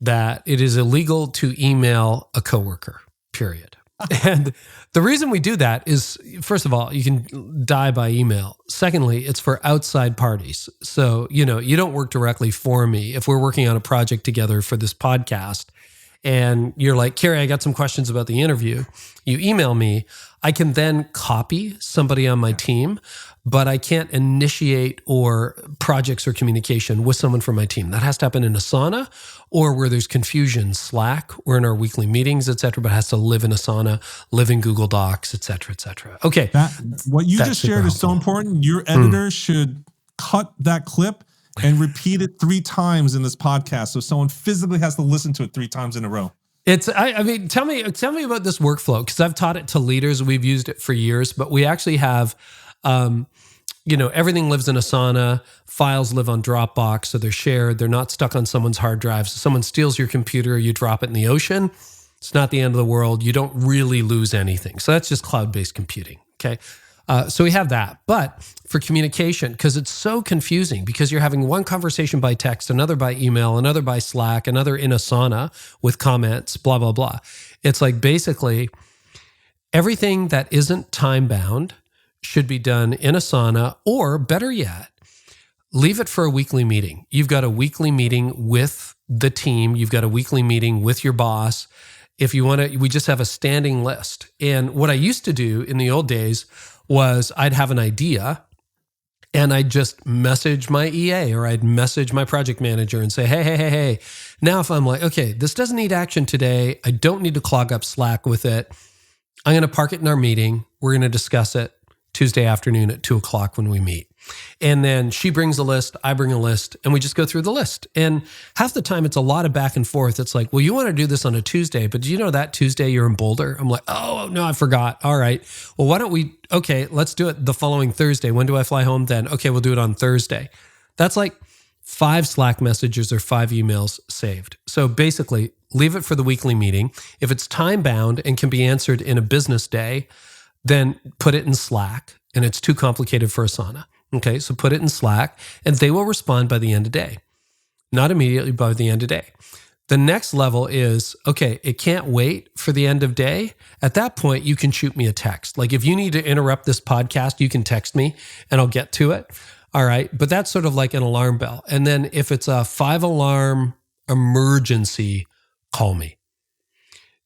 that it is illegal to email a coworker, period. And the reason we do that is, first of all, you can die by email. Secondly, it's for outside parties. So, you don't work directly for me. If we're working on a project together for this podcast and you're like, Carey, I got some questions about the interview, you email me, I can then copy somebody on my team, but I can't initiate or projects or communication with someone from my team. That has to happen in Asana or where there's confusion, Slack, or in our weekly meetings, et cetera, but it has to live in Asana, live in Google Docs, et cetera, et cetera. Okay. What you just shared is so important. Your editor should cut that clip and repeat it 3 times in this podcast. So someone physically has to listen to it 3 times in a row. I mean, tell me about this workflow, because I've taught it to leaders. We've used it for years, but we actually have, everything lives in Asana. Files live on Dropbox, so they're shared. They're not stuck on someone's hard drive. So someone steals your computer, you drop it in the ocean. It's not the end of the world. You don't really lose anything. So that's just cloud-based computing, okay? So we have that. But for communication, because it's so confusing, because you're having one conversation by text, another by email, another by Slack, another in Asana with comments, blah, blah, blah. It's like basically everything that isn't time-bound should be done in Asana, or better yet, leave it for a weekly meeting. You've got a weekly meeting with the team. You've got a weekly meeting with your boss. If you want to, we just have a standing list. And what I used to do in the old days was I'd have an idea and I'd just message my EA or I'd message my project manager and say, hey. Now if I'm like, okay, this doesn't need action today. I don't need to clog up Slack with it. I'm going to park it in our meeting. We're going to discuss it Tuesday afternoon at 2:00 when we meet. And then she brings a list, I bring a list, and we just go through the list. And half the time it's a lot of back and forth. It's like, well, you want to do this on a Tuesday, but do you know that Tuesday you're in Boulder? I'm like, oh, no, I forgot. All right. Well, why don't we, okay, let's do it the following Thursday. When do I fly home then? Okay, we'll do it on Thursday. That's like 5 Slack messages or 5 emails saved. So basically, leave it for the weekly meeting. If it's time bound and can be answered in a business day, then put it in Slack, and it's too complicated for Asana. Okay, so put it in Slack, and they will respond by the end of day. Not immediately, by the end of day. The next level is, okay, it can't wait for the end of day. At that point, you can shoot me a text. Like if you need to interrupt this podcast, you can text me, and I'll get to it. All right, but that's sort of like an alarm bell. And then if it's a 5-alarm emergency, call me.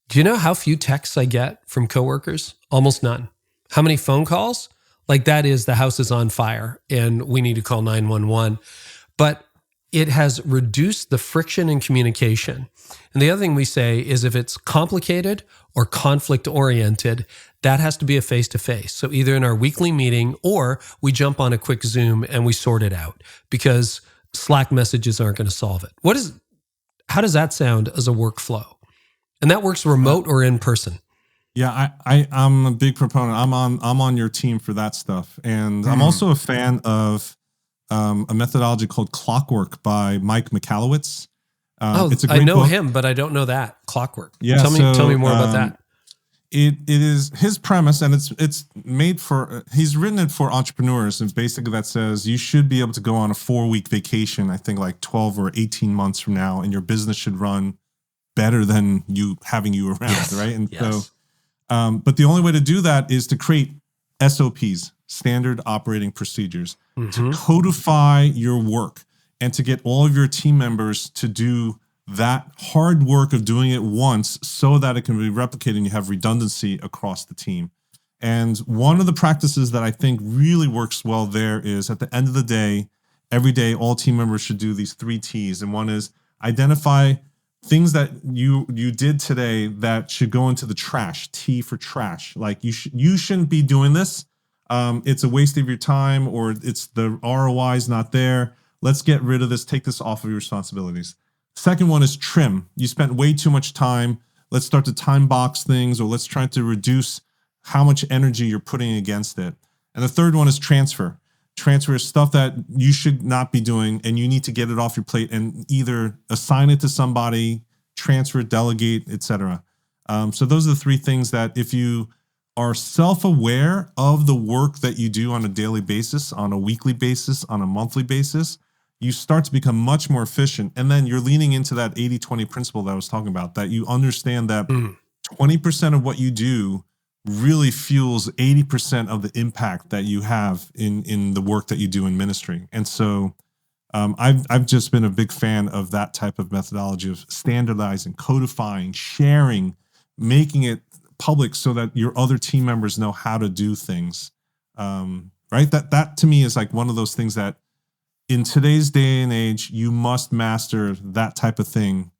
Do you know how few texts I get from coworkers? Almost none. How many phone calls? Like that is the house is on fire and we need to call 911. But it has reduced the friction in communication. And the other thing we say is if it's complicated or conflict oriented, that has to be a face-to-face. So either in our weekly meeting or we jump on a quick Zoom and we sort it out because Slack messages aren't going to solve it. How does that sound as a workflow? And that works remote or in person. Yeah, I'm a big proponent. I'm on your team for that stuff. And I'm also a fan of a methodology called Clockwork by Mike Michalowicz. It's a great I know book. him, but I don't know that. Clockwork. Yeah, tell me more about that. It is his premise, and it's made for, he's written it for entrepreneurs, and basically that says you should be able to go on a 4-week vacation, I think like 12 or 18 months from now, and your business should run better than having you around, yes. Right? And so, but the only way to do that is to create SOPs, standard operating procedures, to codify your work and to get all of your team members to do that hard work of doing it once so that it can be replicated and you have redundancy across the team. And one of the practices that I think really works well there is at the end of the day, every day, all team members should do these 3 T's. And one is identify things that you did today that should go into the trash. T for trash. Like you shouldn't be doing this. It's a waste of your time, or it's the ROI is not there. Let's get rid of this. Take this off of your responsibilities. Second one is trim. You spent way too much time. Let's start to time box things, or let's try to reduce how much energy you're putting against it. And the third one is transfer. Transfer is stuff that you should not be doing, and you need to get it off your plate and either assign it to somebody, transfer, delegate, etc. So those are the three things that if you are self-aware of the work that you do on a daily basis, on a weekly basis, on a monthly basis, you start to become much more efficient. And then you're leaning into that 80-20 principle that I was talking about, that you understand that 20% of what you do really fuels 80% of the impact that you have in the work that you do in ministry. And so I've just been a big fan of that type of methodology of standardizing, codifying, sharing, making it public so that your other team members know how to do things. Right? That to me is like one of those things that in today's day and age, you must master that type of thing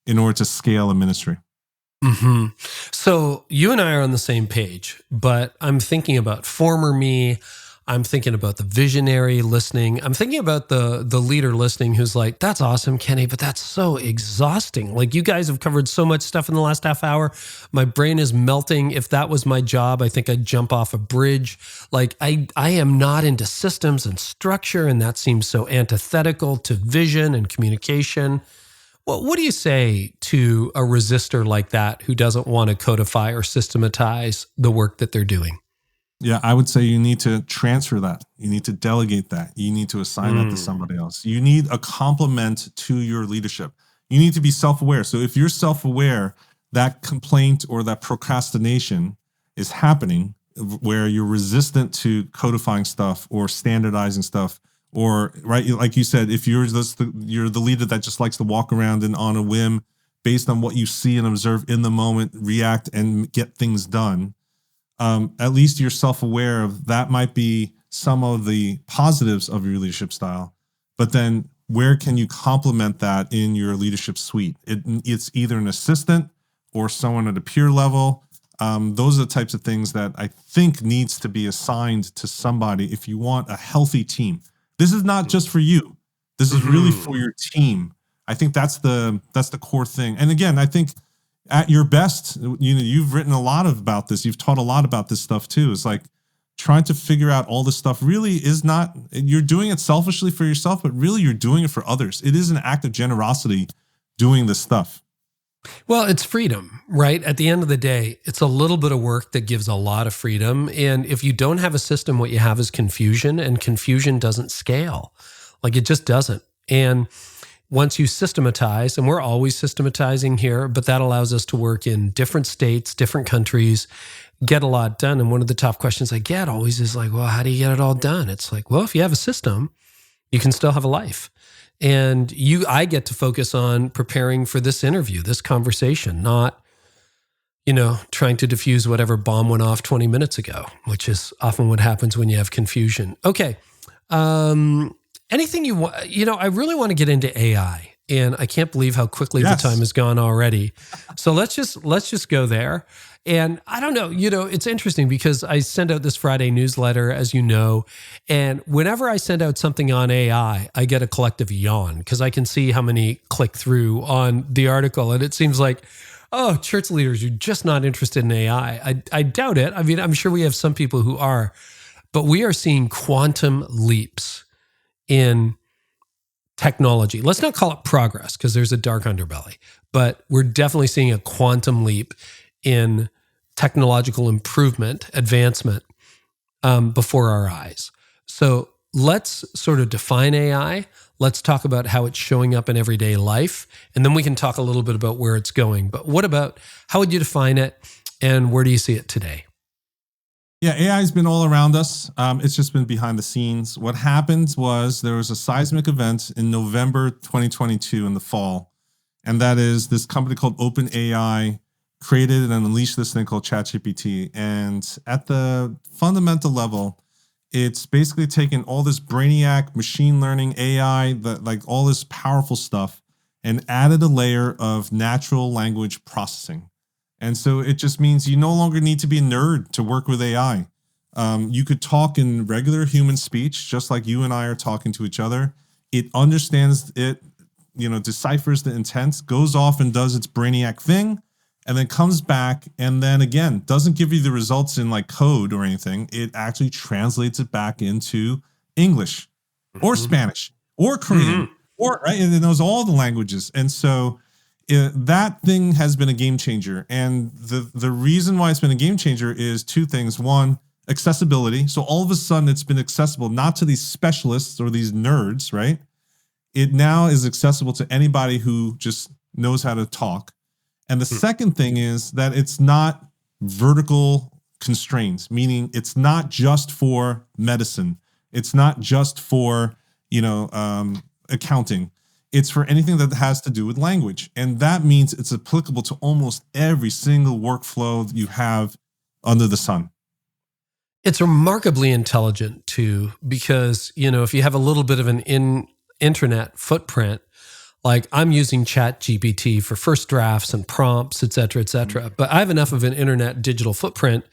in order to scale a ministry. Mm-hmm. So you and I are on the same page, but I'm thinking about former me. I'm thinking about the visionary listening. I'm thinking about the leader listening who's like, that's awesome, Kenny, but that's so exhausting. Like, you guys have covered so much stuff in the last half hour. My brain is melting. If that was my job, I think I'd jump off a bridge. Like, I am not into systems and structure, and that seems so antithetical to vision and communication. Well, what do you say to a resistor like that who doesn't want to codify or systematize the work that they're doing? Yeah, I would say you need to transfer that. You need to delegate that. You need to assign that to somebody else. You need a complement to your leadership. You need to be self-aware. So if you're self-aware, that complaint or that procrastination is happening where you're resistant to codifying stuff or standardizing stuff, or, right, like you said, if you're the leader that just likes to walk around and on a whim, based on what you see and observe in the moment, react and get things done, at least you're self-aware of that might be some of the positives of your leadership style. But then where can you complement that in your leadership suite? It's either an assistant or someone at a peer level. Those are the types of things that I think needs to be assigned to somebody if you want a healthy team. This is not just for you. This is really for your team. I think that's the core thing. And again, I think at your best, you've written a lot about this. You've taught a lot about this stuff too. It's like trying to figure out all this stuff really is not, you're doing it selfishly for yourself, but really you're doing it for others. It is an act of generosity doing this stuff. Well, it's freedom, right? At the end of the day, it's a little bit of work that gives a lot of freedom. And if you don't have a system, what you have is confusion, and confusion doesn't scale. Like, it just doesn't. And once you systematize, and we're always systematizing here, but that allows us to work in different states, different countries, get a lot done. And one of the top questions I get always is like, well, how do you get it all done? It's like, well, if you have a system, you can still have a life. And I get to focus on preparing for this interview, this conversation, not, trying to diffuse whatever bomb went off 20 minutes ago, which is often what happens when you have confusion. Okay. Anything you want, I really want to get into AI, and I can't believe how quickly the time has gone already. So let's just go there. And I don't know, it's interesting because I send out this Friday newsletter, as you know, and whenever I send out something on AI, I get a collective yawn because I can see how many click through on the article. And it seems like, oh, church leaders, you're just not interested in AI. I doubt it. I mean, I'm sure we have some people who are, but we are seeing quantum leaps in technology. Let's not call it progress because there's a dark underbelly, but we're definitely seeing a quantum leap in technological improvement, advancement before our eyes. So let's sort of define AI. Let's talk about how it's showing up in everyday life, and then we can talk a little bit about where it's going. But what about, how would you define it, and where do you see it today? Yeah, AI has been all around us. It's just been behind the scenes. What happened was there was a seismic event in November 2022 in the fall, and that is this company called OpenAI created and unleashed this thing called ChatGPT. And at the fundamental level, it's basically taken all this brainiac machine learning AI, like all this powerful stuff, and added a layer of natural language processing. And so it just means you no longer need to be a nerd to work with AI. You could talk in regular human speech, just like you and I are talking to each other. It understands it, deciphers the intent, goes off and does its brainiac thing, and then comes back and then again, doesn't give you the results in like code or anything. It actually translates it back into English or Spanish or Korean or right. And it knows all the languages. And so that thing has been a game changer. And the reason why it's been a game changer is two things. One, accessibility. So all of a sudden it's been accessible, not to these specialists or these nerds, right? It now is accessible to anybody who just knows how to talk. And the second thing is that it's not vertical constraints, meaning it's not just for medicine. It's not just for, accounting. It's for anything that has to do with language. And that means it's applicable to almost every single workflow that you have under the sun. It's remarkably intelligent too, because, if you have a little bit of an internet footprint, like I'm using ChatGPT for first drafts and prompts, et cetera, but I have enough of an internet digital footprint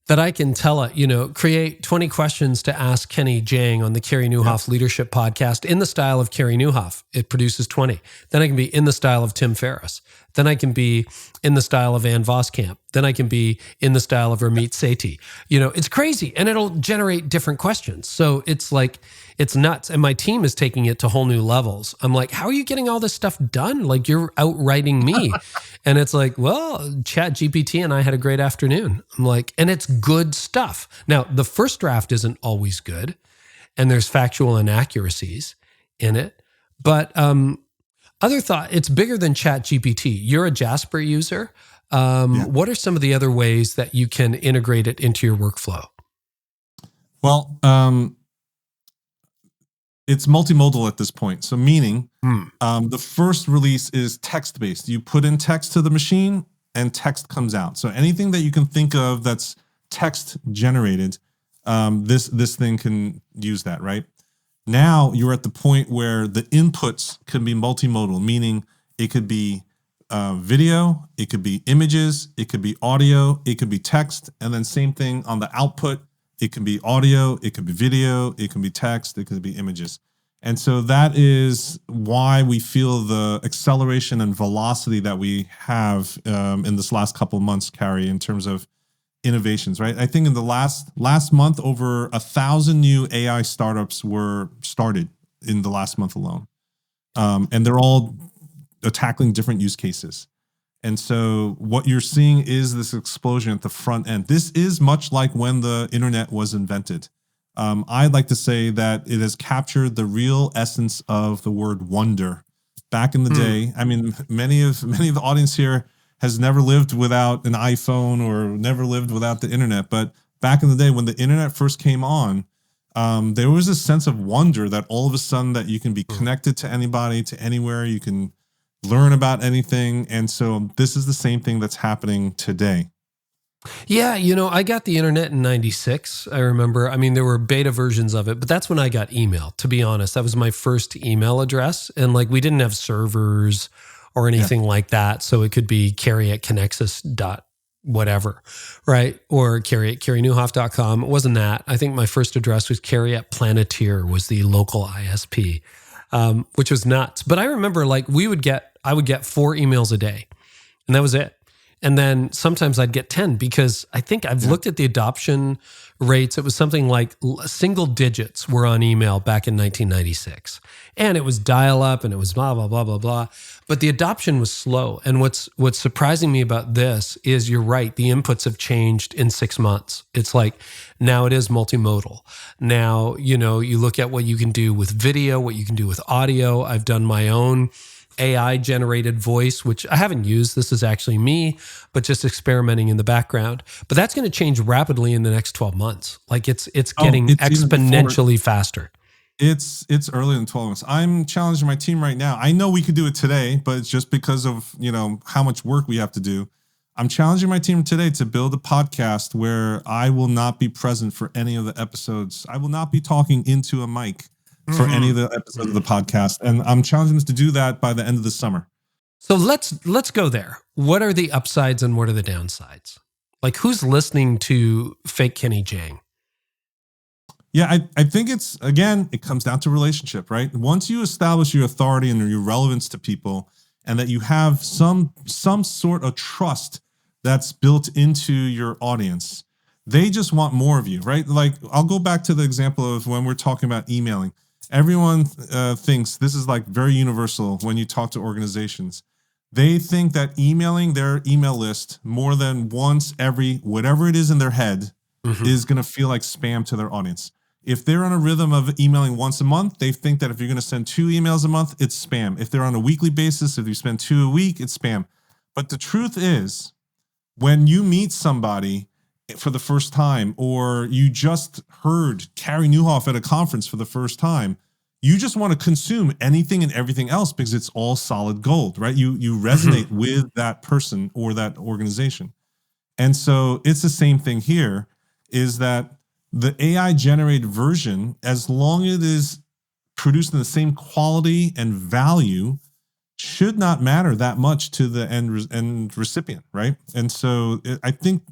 that I can tell it, create 20 questions to ask Kenny Jahng on the Carey Nieuwhof Leadership Podcast in the style of Carey Nieuwhof. It produces 20. Then I can be in the style of Tim Ferriss. Then I can be in the style of Ann Voskamp. Then I can be in the style of Ramit Sethi. It's crazy. And it'll generate different questions. So it's like, it's nuts. And my team is taking it to whole new levels. I'm like, how are you getting all this stuff done? Like you're outwriting me. And it's like, well, ChatGPT and I had a great afternoon. I'm like, and it's good stuff. Now, the first draft isn't always good. And there's factual inaccuracies in it. But other thought, it's bigger than ChatGPT. You're a Jasper user. What are some of the other ways that you can integrate it into your workflow? Well, it's multimodal at this point. So meaning the first release is text-based. You put in text to the machine and text comes out. So anything that you can think of that's text generated, this thing can use that, right? Now you're at the point where the inputs can be multimodal, meaning it could be video, it could be images, it could be audio, it could be text, and then same thing on the output. It can be audio, it could be video, it can be text, it could be images. And so that is why we feel the acceleration and velocity that we have in this last couple of months, Carey, in terms of innovations, right? I think in the last month, over 1,000 new AI startups were started in the last month alone. And they're all tackling different use cases. And so what you're seeing is this explosion at the front end. This is much like when the internet was invented. I'd like to say that it has captured the real essence of the word wonder. Back in the day, I mean, many of the audience here has never lived without an iPhone or never lived without the internet. But back in the day when the internet first came on, there was a sense of wonder that all of a sudden that you can be connected to anybody, to anywhere, you can learn about anything. And so this is the same thing that's happening today. Yeah, I got the internet in 96. I remember, there were beta versions of it, but that's when I got email, to be honest. That was my first email address. And we didn't have servers or anything like that. So it could be Carey@Connexus.whatever, right? Or Carey@CareyNieuwhof.com. It wasn't that. I think my first address was Carey@Planeteer was the local ISP, which was nuts. But I remember I would get 4 emails a day and that was it. And then sometimes I'd get 10 because I think I've looked at the adoption rates. It was something like single digits were on email back in 1996. And it was dial up and it was blah, blah, blah, blah, blah. But the adoption was slow. And what's surprising me about this is you're right. The inputs have changed in 6 months. It's like now it is multimodal. Now, you look at what you can do with video, what you can do with audio. I've done my own AI generated voice, which I haven't used. This is actually me, but just experimenting in the background. But that's going to change rapidly in the next 12 months. It's getting exponentially faster. It's earlier than 12 months. I'm challenging my team right now. I know we could do it today, but it's just because of, how much work we have to do. I'm challenging my team today to build a podcast where I will not be present for any of the episodes. I will not be talking into a mic. for any of the episodes of the podcast. And I'm challenging us to do that by the end of the summer. So let's go there. What are the upsides and what are the downsides? Like, who's listening to fake Kenny Jahng? Yeah, I think it's, again, it comes down to relationship, right? Once you establish your authority and your relevance to people, and that you have some sort of trust that's built into your audience, they just want more of you, right? Like, I'll go back to the example of when we're talking about emailing. Everyone thinks this is like very universal when you talk to organizations. They think that emailing their email list more than once every whatever it is in their head is going to feel like spam to their audience. If they're on a rhythm of emailing once a month, they think that if you're going to send 2 emails a month, it's spam. If they're on a weekly basis, if you spend 2 a week, it's spam. But the truth is, when you meet somebody for the first time, or you just heard Carey Nieuwhof at a conference for the first time, you just want to consume anything and everything else because it's all solid gold, right? You resonate with that person or that organization. And so it's the same thing here, is that the AI generated version, as long as it is produced in the same quality and value, should not matter that much to the end recipient, right? And so I think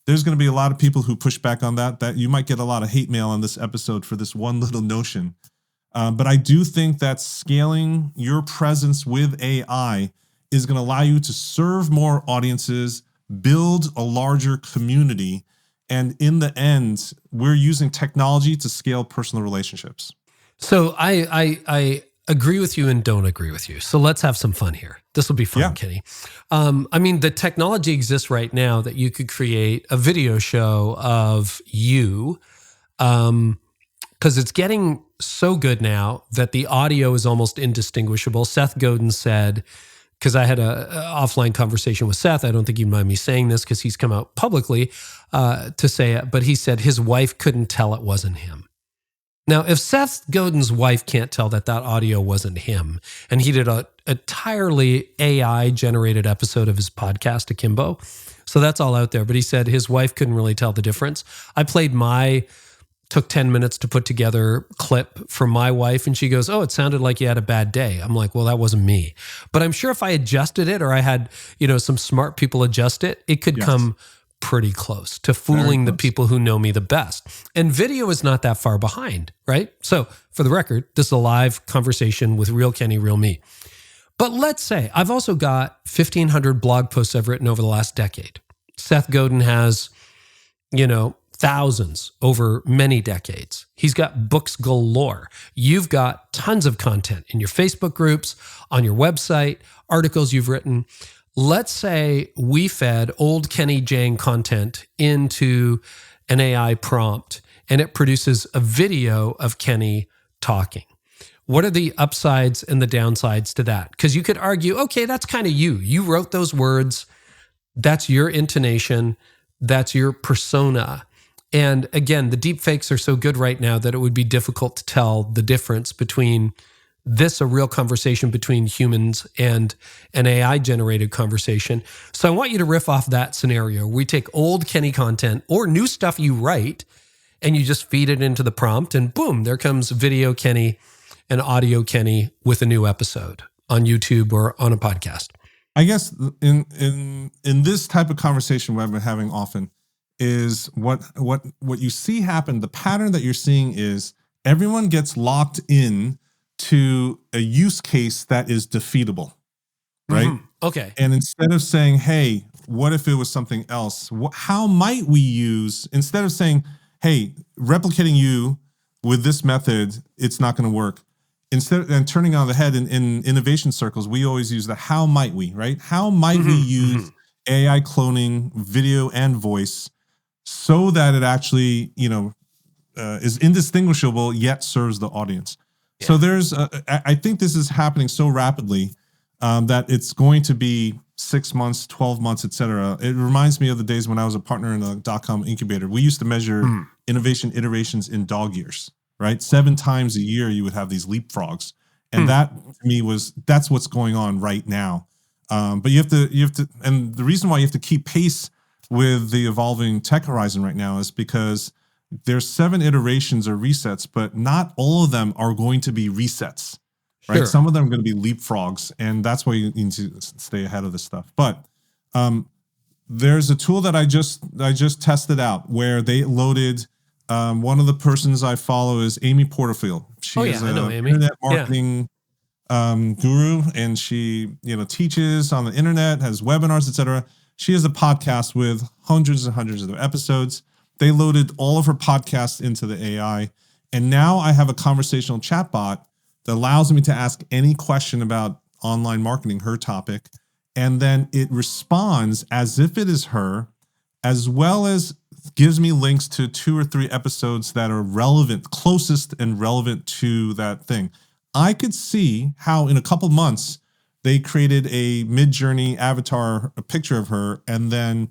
there's going to be a lot of people who push back on that you might get a lot of hate mail on this episode for this one little notion. But I do think that scaling your presence with AI is going to allow you to serve more audiences, build a larger community, and in the end, we're using technology to scale personal relationships. So I agree with you and don't agree with you. So let's have some fun here. This will be fun, Kenny. I mean, the technology exists right now that you could create a video show of you, because it's getting so good now that the audio is almost indistinguishable. Seth Godin said, because I had a offline conversation with Seth, I don't think you mind me saying this because he's come out publicly to say it, but he said his wife couldn't tell it wasn't him. Now, if Seth Godin's wife can't tell that audio wasn't him, and he did a entirely AI-generated episode of his podcast, Akimbo, so that's all out there, but he said his wife couldn't really tell the difference. I took 10 minutes to put together clip for my wife, and she goes, "Oh, it sounded like you had a bad day." I'm like, well, that wasn't me. But I'm sure if I adjusted it, or I had, some smart people adjust it, it could come pretty close to fooling the people who know me the best. And video is not that far behind, right? So for the record, this is a live conversation with real Kenny, real me. But let's say I've also got 1,500 blog posts I've written over the last decade. Seth Godin has, thousands over many decades. He's got books galore. You've got tons of content in your Facebook groups, on your website, articles you've written. Let's say we fed old Kenny Jahng content into an AI prompt and it produces a video of Kenny talking. What are the upsides and the downsides to that? Because you could argue, okay, that's kind of you. You wrote those words. That's your intonation. That's your persona. And again, the deep fakes are so good right now that it would be difficult to tell the difference between a real conversation between humans and an AI-generated conversation. So I want you to riff off that scenario. We take old Kenny content or new stuff you write, and you just feed it into the prompt, and boom, there comes video Kenny and audio Kenny with a new episode on YouTube or on a podcast. I guess in this type of conversation we've been having often, is what you see happen. The pattern that you're seeing is everyone gets locked in to a use case that is defeatable, right? Okay. And instead of saying, hey, what if it was something else? How might we use, instead of saying, hey, replicating you with this method, it's not going to work. Instead, and turning on the head in innovation circles, we always use the how might we, right? How might we use AI cloning video and voice so that it actually, is indistinguishable yet serves the audience. Yeah. So I think this is happening so rapidly that it's going to be 6 months, 12 months, et cetera. It reminds me of the days when I was a partner in a .com incubator. We used to measure innovation iterations in dog years, right? 7 times a year, you would have these leapfrogs. And that to me that's what's going on right now. But you have to, and the reason why you have to keep pace with the evolving tech horizon right now is because there's 7 iterations or resets, but not all of them are going to be resets, right? Sure. Some of them are going to be leapfrogs, and that's why you need to stay ahead of this stuff. But there's a tool that I just tested out where they loaded. One of the persons I follow is Amy Porterfield. She is I know an Amy. internet marketing guru, and she teaches on the internet, has webinars, etc. She has a podcast with hundreds and hundreds of episodes. They loaded all of her podcasts into the AI, and now I have a conversational chatbot that allows me to ask any question about online marketing, her topic, and then it responds as if it is her, as well as gives me links to 2 or 3 episodes that are relevant, closest and relevant to that thing. I could see how in a couple months they created a Mid-Journey avatar, a picture of her, and then,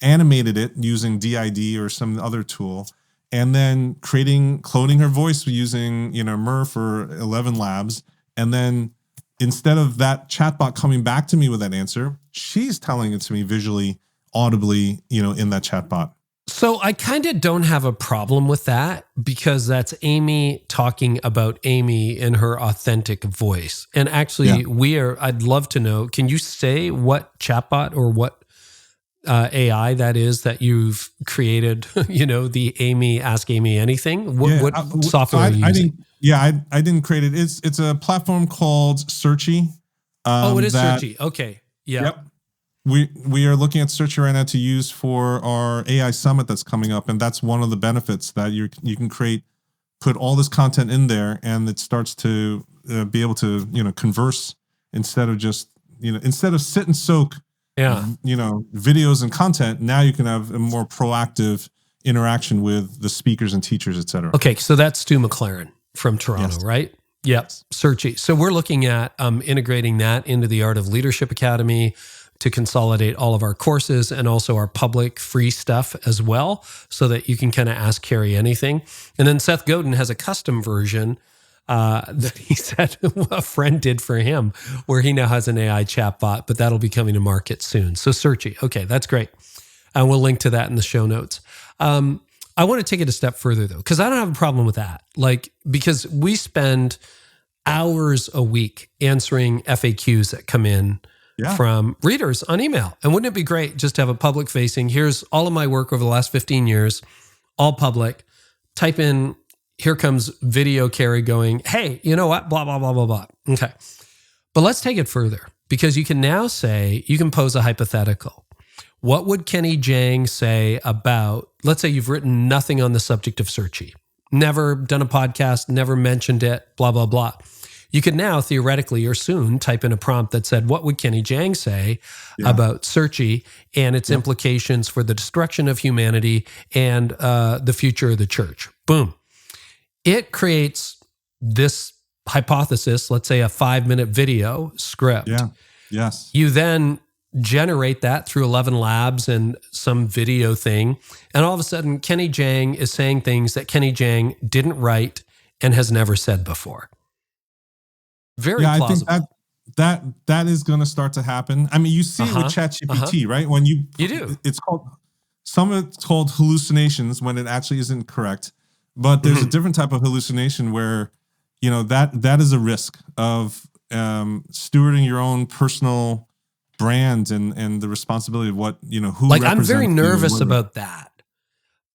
animated it using DID or some other tool, and then cloning her voice using, Murph or 11 Labs. And then instead of that chatbot coming back to me with that answer, she's telling it to me visually, audibly, in that chatbot. So I kind of don't have a problem with that because that's Amy talking about Amy in her authentic voice. And actually I'd love to know, can you say what chatbot or what AI that is that you've created, the Amy, Ask Amy Anything? What software are you using? I didn't create it. It's a platform called Searchy. It is Searchy. Okay. Yeah. Yep. We are looking at Searchy right now to use for our AI summit that's coming up, and that's one of the benefits that you can put all this content in there, and it starts to be able to converse instead of just instead of sit and soak videos and content. Now you can have a more proactive interaction with the speakers and teachers, etc. Okay, so that's Stu McLaren from Toronto, right? Yep, Searchy. So we're looking at integrating that into the Art of Leadership Academy to consolidate all of our courses and also our public free stuff as well, so that you can kind of ask Carey anything. And then Seth Godin has a custom version that he said a friend did for him, where he now has an AI chatbot, but that'll be coming to market soon. So Searchy, okay, that's great. And we'll link to that in the show notes. I want to take it a step further though, because I don't have a problem with that. Because we spend hours a week answering FAQs that come in from readers on email. And wouldn't it be great just to have a public facing, here's all of my work over the last 15 years, all public, type in, here comes video Carey going, hey, you know what, blah, blah, blah, blah, blah. Okay. But let's take it further, because you can now say, you can pose a hypothetical. What would Kenny Jahng say about, let's say you've written nothing on the subject of Searchy, never done a podcast, never mentioned it, blah, blah, blah. You could now theoretically or soon type in a prompt that said, what would Kenny Jahng say about Searchy and its implications for the destruction of humanity and the future of the church? Boom. It creates this hypothesis, let's say a 5-minute video script. Yeah. Yes. You then generate that through 11 Labs and some video thing. And all of a sudden, Kenny Jahng is saying things that Kenny Jahng didn't write and has never said before. Very plausible. I think that is going to start to happen. I mean, you see it with ChatGPT, right? When you do. Some of it's called hallucinations when it actually isn't correct. But there's a different type of hallucination where, that is a risk of stewarding your own personal brand and the responsibility of what, who I'm very nervous about that.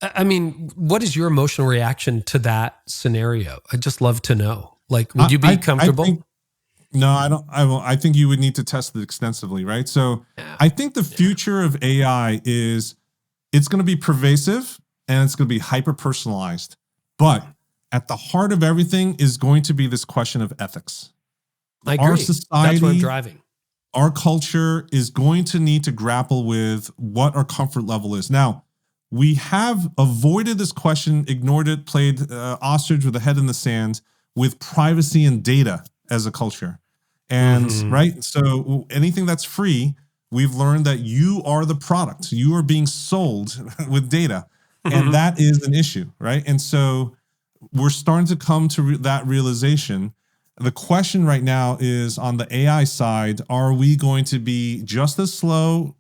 I mean, what is your emotional reaction to that scenario? I'd just love to know. Would you be comfortable? No, I don't. I think you would need to test it extensively, right? So I think the future of AI is it's going to be pervasive and it's going to be hyper-personalized. But at the heart of everything is going to be this question of ethics. I agree. Our society, that's where I'm driving. Our culture is going to need to grapple with what our comfort level is. Now, we have avoided this question, ignored it, played ostrich with a head in the sand with privacy and data as a culture. And right, so anything that's free, we've learned that you are the product. You are being sold with data. And that is an issue, right? And so we're starting to come to that realization. The question right now is on the AI side, are we going to be just as slow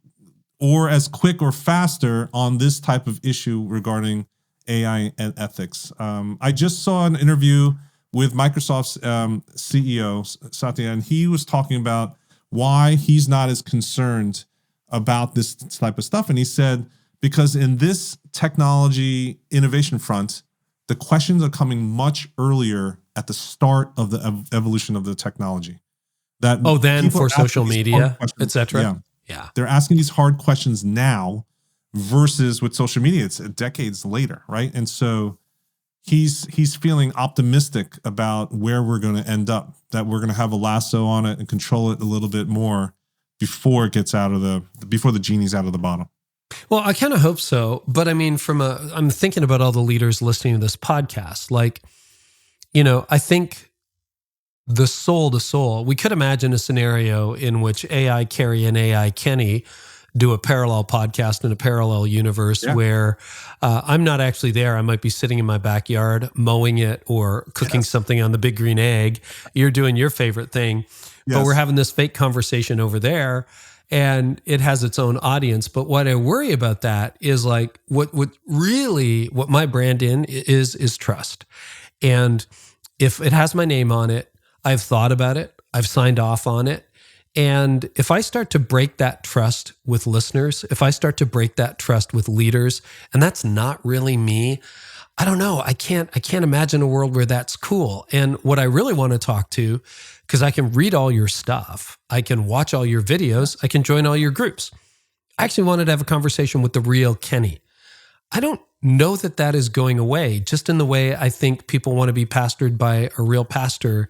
or as quick or faster on this type of issue regarding AI and ethics. I just saw an interview with Microsoft's CEO, Satya, and he was talking about why he's not as concerned about this type of stuff. And he said, because in this technology innovation front, the questions are coming much earlier at the start of the evolution of the technology. Then for social media, etc. Yeah. They're asking these hard questions now versus with social media, it's decades later, right? And so he's feeling optimistic about where we're going to end up, that we're going to have a lasso on it and control it a little bit more before it gets before the genie's out of the bottle. Well, I kind of hope so. But I mean, I'm thinking about all the leaders listening to this podcast. Like, I think the soul to soul, we could imagine a scenario in which AI Carey and AI Kenny do a parallel podcast in a parallel universe where I'm not actually there. I might be sitting in my backyard mowing it or cooking something on the big green egg. You're doing your favorite thing, but we're having this fake conversation over there and it has its own audience. But what I worry about that is like what my brand is trust. And if it has my name on it, I've thought about it, I've signed off on it. And if I start to break that trust with listeners, if I start to break that trust with leaders, and that's not really me, I don't know. I can't imagine a world where that's cool. And what I really want to talk to, because I can read all your stuff, I can watch all your videos, I can join all your groups. I actually wanted to have a conversation with the real Kenny. I don't know that is going away, just in the way I think people want to be pastored by a real pastor.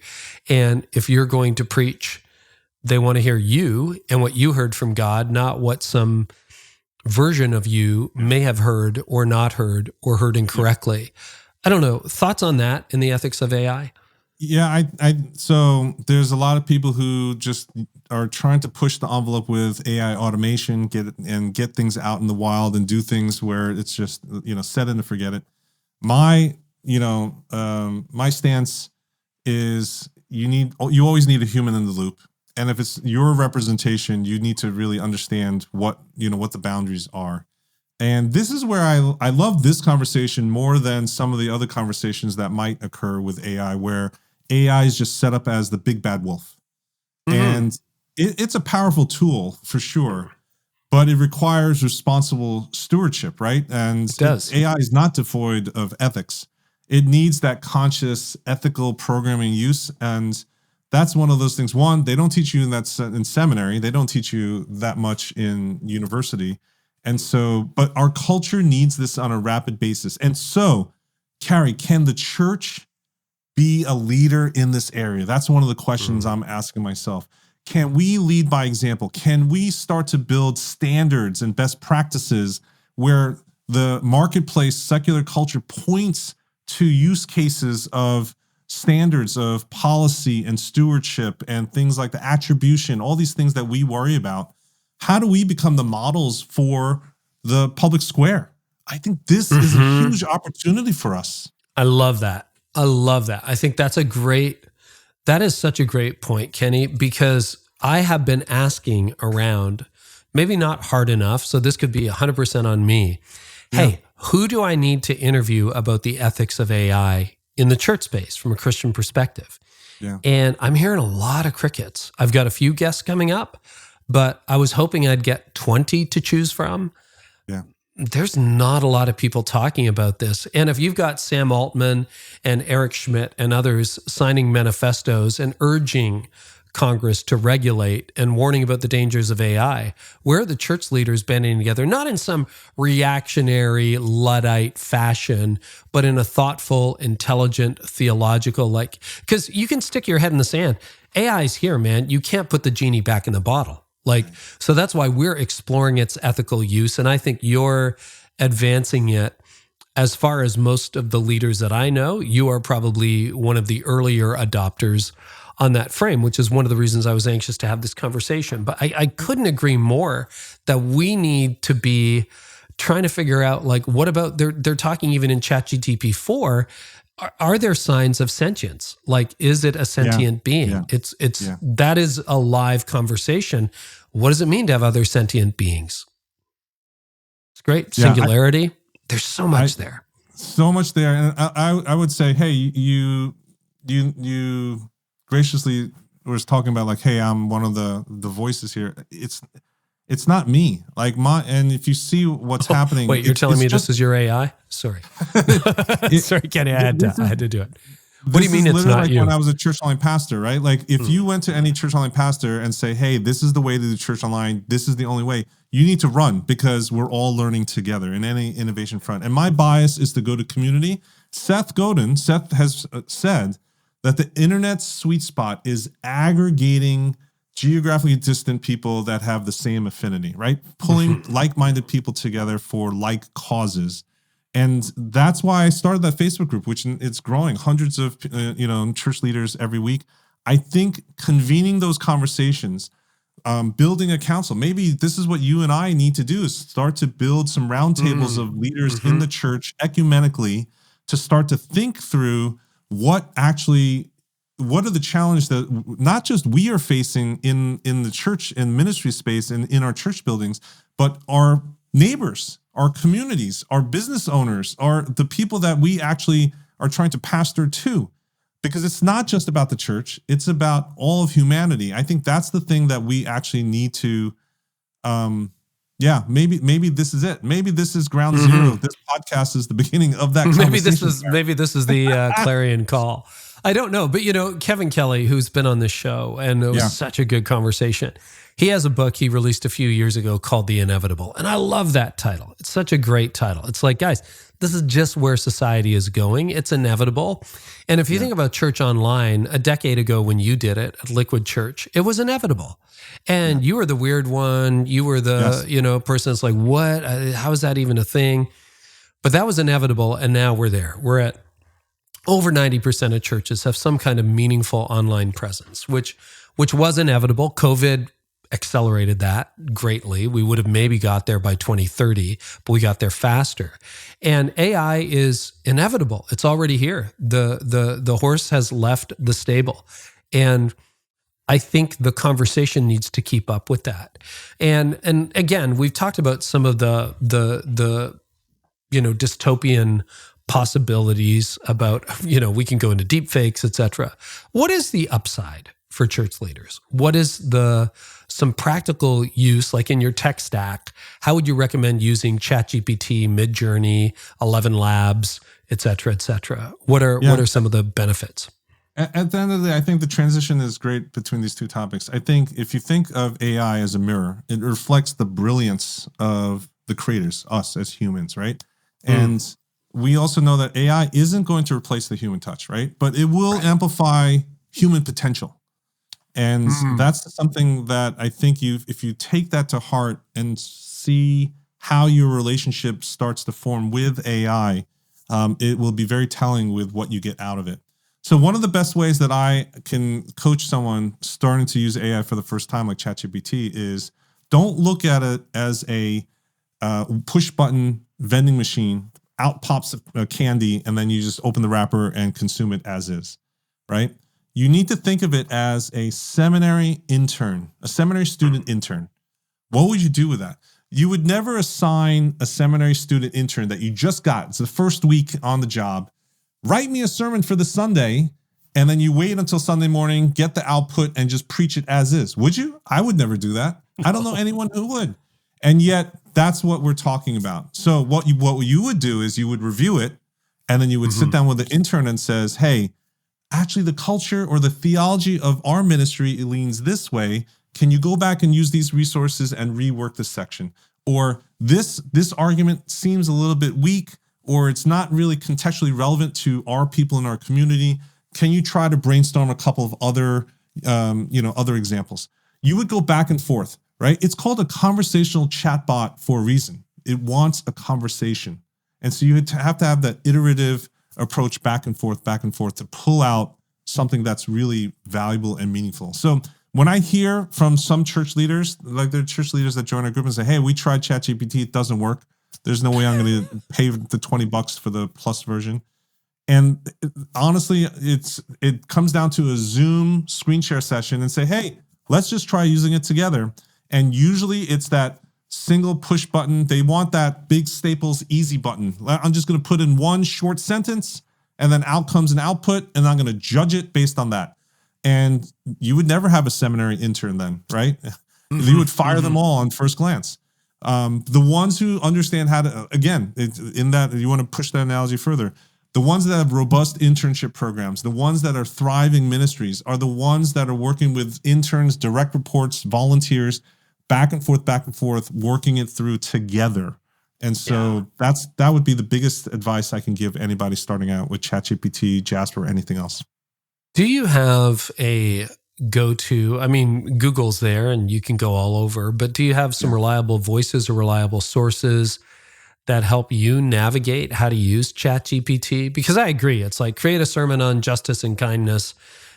And if you're going to preach, they want to hear you and what you heard from God, not what some version of you may have heard or not heard or heard incorrectly. I don't know. Thoughts on that in the ethics of AI? Yeah, so there's a lot of people who just are trying to push the envelope with AI automation, get things out in the wild and do things where it's just, set it and forget it. My stance is you always need a human in the loop. And if it's your representation, you need to really understand what the boundaries are. And this is where I love this conversation more than some of the other conversations that might occur with AI, where AI is just set up as the big bad wolf. Mm-hmm. And it's a powerful tool for sure, but it requires responsible stewardship, right? And it does. AI is not devoid of ethics. It needs that conscious, ethical programming use. And that's one of those things. One, they don't teach you in seminary. They don't teach you that much in university. And so, but our culture needs this on a rapid basis. And so, Carey, can the church be a leader in this area? That's one of the questions I'm asking myself. Can we lead by example? Can we start to build standards and best practices where the marketplace, secular culture points to use cases of standards of policy and stewardship and things like the attribution, all these things that we worry about? How do we become the models for the public square? I think this is a huge opportunity for us. I love that. I think that is such a great point, Kenny, because I have been asking around, maybe not hard enough, so this could be 100% on me. Hey, who do I need to interview about the ethics of AI in the church space from a Christian perspective? Yeah. And I'm hearing a lot of crickets. I've got a few guests coming up, but I was hoping I'd get 20 to choose from. Yeah. There's not a lot of people talking about this. And if you've got Sam Altman and Eric Schmidt and others signing manifestos and urging Congress to regulate and warning about the dangers of AI, where are the church leaders banding together? Not in some reactionary Luddite fashion, but in a thoughtful, intelligent, theological, because you can stick your head in the sand. AI's here, man. You can't put the genie back in the bottle. So that's why we're exploring its ethical use. And I think you're advancing it as far as most of the leaders that I know. You are probably one of the earlier adopters on that frame, which is one of the reasons I was anxious to have this conversation. But I couldn't agree more that we need to be trying to figure out, what about, they're talking even in ChatGPT-4, are there signs of sentience? Is it a sentient being? Yeah. That is a live conversation. What does it mean to have other sentient beings? It's great. Singularity. There's so much there. so much there. And I would say, hey, you graciously was talking about like, hey, I'm one of the voices here. It's not me. Like and if you see what's happening. Wait, you're telling me this is your AI? Sorry. Sorry, Kenny, I had to do it. What do you mean it's not like you? When I was a church online pastor, right? Like if you went to any church online pastor and say, hey, this is the way to do church online, this is the only way, you need to run because we're all learning together in any innovation front. And my bias is to go to community. Seth has said that the internet's sweet spot is aggregating geographically distant people that have the same affinity, right? Pulling like-minded people together for like causes. And that's why I started that Facebook group, which it's growing, hundreds of church leaders every week. I think convening those conversations, building a council, maybe this is what you and I need to do, is start to build some roundtables of leaders in the church ecumenically to start to think through what are the challenges that not just we are facing in the church and ministry space and in our church buildings, but our neighbors, our communities, our business owners, are the people that we actually are trying to pastor to. Because it's not just about the church, it's about all of humanity. I think that's the thing that we actually need to, maybe this is it. Maybe this is ground zero. This podcast is the beginning of that conversation. Maybe this is the clarion call. I don't know, but Kevin Kelly, who's been on this show, and it was such a good conversation. He has a book he released a few years ago called The Inevitable. And I love that title. It's such a great title. It's like, guys, this is just where society is going. It's inevitable. And if you think about church online, a decade ago when you did it at Liquid Church, it was inevitable. And you were the weird one. You were the, person that's like, what? How is that even a thing? But that was inevitable. And now we're there. We're at over 90% of churches have some kind of meaningful online presence, which was inevitable. COVID accelerated that greatly. We would have maybe got there by 2030, but we got there faster. And AI is inevitable. It's already here. The horse has left the stable. And I think the conversation needs to keep up with that. And again, we've talked about some of the dystopian possibilities about, we can go into deep fakes, et cetera. What is the upside for church leaders? What is some practical use, like in your tech stack? How would you recommend using ChatGPT, Midjourney, 11 Labs, et cetera, et cetera? What are some of the benefits? At the end of the day, I think the transition is great between these two topics. I think if you think of AI as a mirror, it reflects the brilliance of the creators, us as humans, right? And we also know that AI isn't going to replace the human touch, right? But it will amplify human potential. And that's something that I think if you take that to heart and see how your relationship starts to form with AI, it will be very telling with what you get out of it. So one of the best ways that I can coach someone starting to use AI for the first time, like ChatGPT, is don't look at it as a push button vending machine. Out pops a candy, and then you just open the wrapper and consume it as is, right? You need to think of it as a seminary student intern. What would you do with that? You would never assign a seminary student intern that you just got. It's the first week on the job. Write me a sermon for the Sunday, and then you wait until Sunday morning, get the output, and just preach it as is. Would you? I would never do that. I don't know anyone who would. And yet, that's what we're talking about. So what you would do is you would review it, and then you would sit down with the intern and says, hey, actually the culture or the theology of our ministry leans this way. Can you go back and use these resources and rework this section? Or this argument seems a little bit weak, or it's not really contextually relevant to our people in our community. Can you try to brainstorm a couple of other examples? You would go back and forth. Right? It's called a conversational chatbot for a reason. It wants a conversation. And so you have to have that iterative approach back and forth to pull out something that's really valuable and meaningful. So when I hear from some church leaders, like they're church leaders that join our group and say, hey, we tried ChatGPT, it doesn't work. There's no way I'm going to pay the $20 for the plus version. And honestly, it comes down to a Zoom screen share session and say, hey, let's just try using it together. And usually it's that single push button. They want that big Staples easy button. I'm just going to put in one short sentence and then out comes an output, and I'm going to judge it based on that. And you would never have a seminary intern then, right? Mm-hmm. You would fire them all on first glance. The ones who understand how to, again, in that, you want to push that analogy further, the ones that have robust internship programs, the ones that are thriving ministries are the ones that are working with interns, direct reports, volunteers, back and forth, working it through together. And so that would be the biggest advice I can give anybody starting out with ChatGPT, Jasper, or anything else. Do you have a go-to? I mean, Google's there and you can go all over, but do you have some reliable voices or reliable sources that help you navigate how to use ChatGPT? Because I agree, it's like create a sermon on justice and kindness,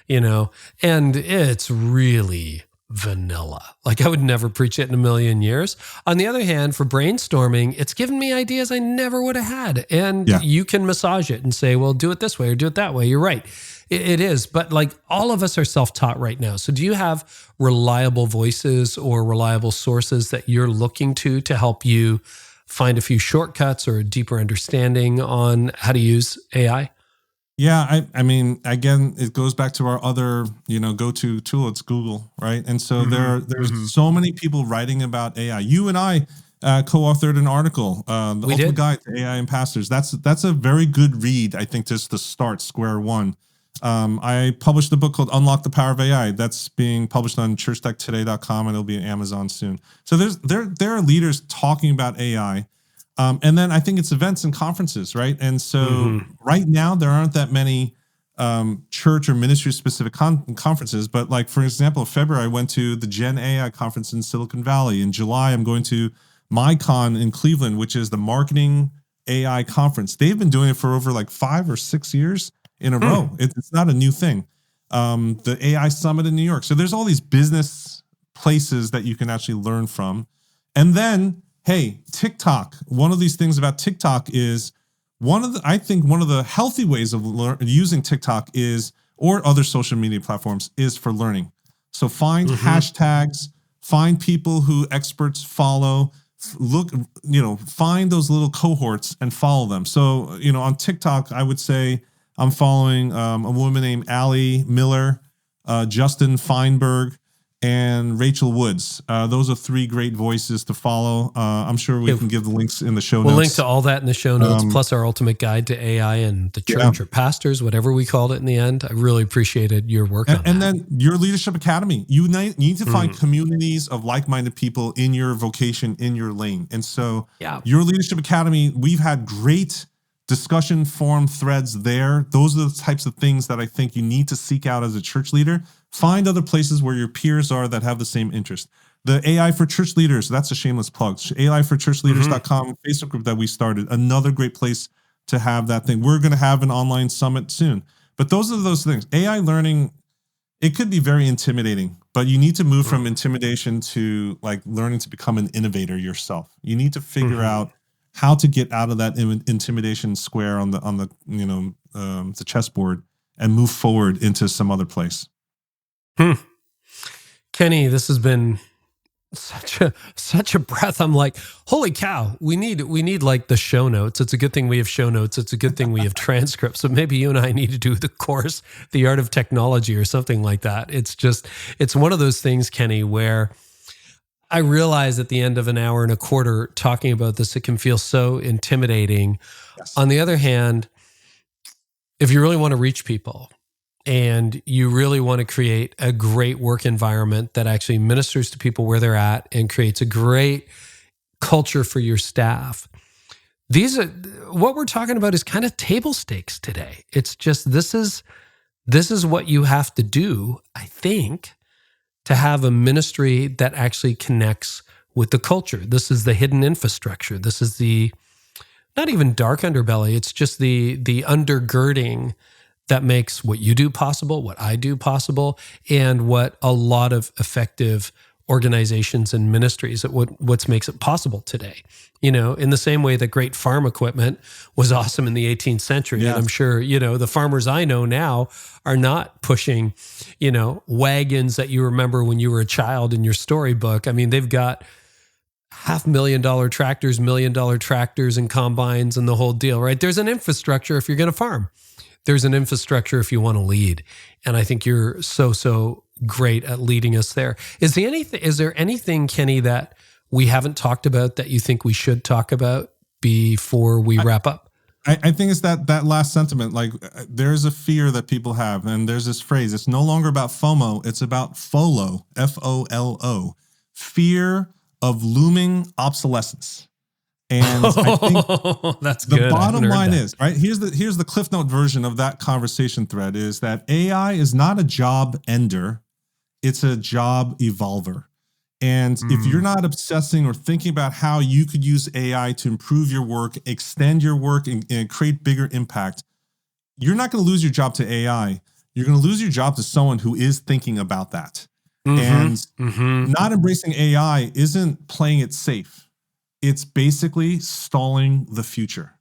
and it's really vanilla. Like I would never preach it in a million years. On the other hand, for brainstorming, it's given me ideas I never would have had. And you can massage it and say, well, do it this way or do it that way. You're right. It is. But like all of us are self-taught right now. So do you have reliable voices or reliable sources that you're looking to help you find a few shortcuts or a deeper understanding on how to use AI? Yeah, I mean, again, it goes back to our other, go-to tool. It's Google, right? And so there's so many people writing about AI. You and I co-authored an article, The Ultimate Guide to AI and Pastors. That's a very good read, I think, just to start square one. I published a book called Unlock the Power of AI. That's being published on churchtechtoday.com, and it'll be on Amazon soon. So there are leaders talking about AI. And then I think it's events and conferences, right? And so right now there aren't that many church or ministry specific conferences, but like, for example, in February, I went to the Gen AI conference in Silicon Valley. In July, I'm going to MyCon in Cleveland, which is the marketing AI conference. They've been doing it for over like 5 or 6 years in a row. It's not a new thing. The AI Summit in New York. So there's all these business places that you can actually learn from. And then, hey, TikTok. One of these things about TikTok is I think one of the healthy ways of using TikTok is, or other social media platforms, is for learning. So find hashtags, find people who experts follow, find those little cohorts and follow them. So, on TikTok, I would say I'm following a woman named Allie Miller, Justin Feinberg, and Rachel Woods. Those are 3 great voices to follow. I'm sure we can give the links in the show notes. We'll link to all that in the show notes, plus our ultimate guide to AI and the church or pastors, whatever we called it in the end. I really appreciated your work on that. And then your Leadership Academy. You need to find communities of like-minded people in your vocation, in your lane. And so your Leadership Academy, we've had great discussion forum threads there. Those are the types of things that I think you need to seek out as a church leader. Find other places where your peers are that have the same interest. The AI for Church Leaders, that's a shameless plug. AIforchurchleaders.com Facebook group that we started, another great place to have that thing. We're going to have an online summit soon. But those are those things. AI learning, it could be very intimidating, but you need to move from intimidation to like learning to become an innovator yourself. You need to figure out how to get out of that intimidation square on the chessboard and move forward into some other place. Kenny, this has been such a breath. I'm like, holy cow, we need like the show notes. It's a good thing we have show notes. It's a good thing we have transcripts. So maybe you and I need to do the course, The Art of Technology or something like that. It's one of those things, Kenny, where I realize at the end of an hour and a quarter talking about this, it can feel so intimidating. Yes. On the other hand, if you really want to reach people and you really want to create a great work environment that actually ministers to people where they're at and creates a great culture for your staff, what we're talking about is kind of table stakes today. It's just, this is what you have to do, I think, to have a ministry that actually connects with the culture. This is the hidden infrastructure. This is the, not even dark underbelly, it's just the undergirding that makes what you do possible, what I do possible, and what a lot of effective organizations and ministries, what makes it possible today. In the same way that great farm equipment was awesome in the 18th century. Yes. And I'm sure, the farmers I know now are not pushing, wagons that you remember when you were a child in your storybook. I mean, they've got $500,000 tractors, $1 million tractors and combines and the whole deal, right? There's an infrastructure if you're going to farm. There's an infrastructure if you want to lead. And I think you're so great at leading us there. Is there anything, Kenny, that we haven't talked about that you think we should talk about before we wrap up? I think it's that last sentiment. Like, there's a fear that people have, and there's this phrase. It's no longer about FOMO. It's about FOLO, FOLO, fear of looming obsolescence. And I think that's the good. bottom line is, right, here's the Cliff Note version of that conversation thread, is that AI is not a job ender. It's a job evolver. And if you're not obsessing or thinking about how you could use AI to improve your work, extend your work, and create bigger impact, you're not going to lose your job to AI. You're going to lose your job to someone who is thinking about that. And not embracing AI isn't playing it safe. It's basically stalling the future.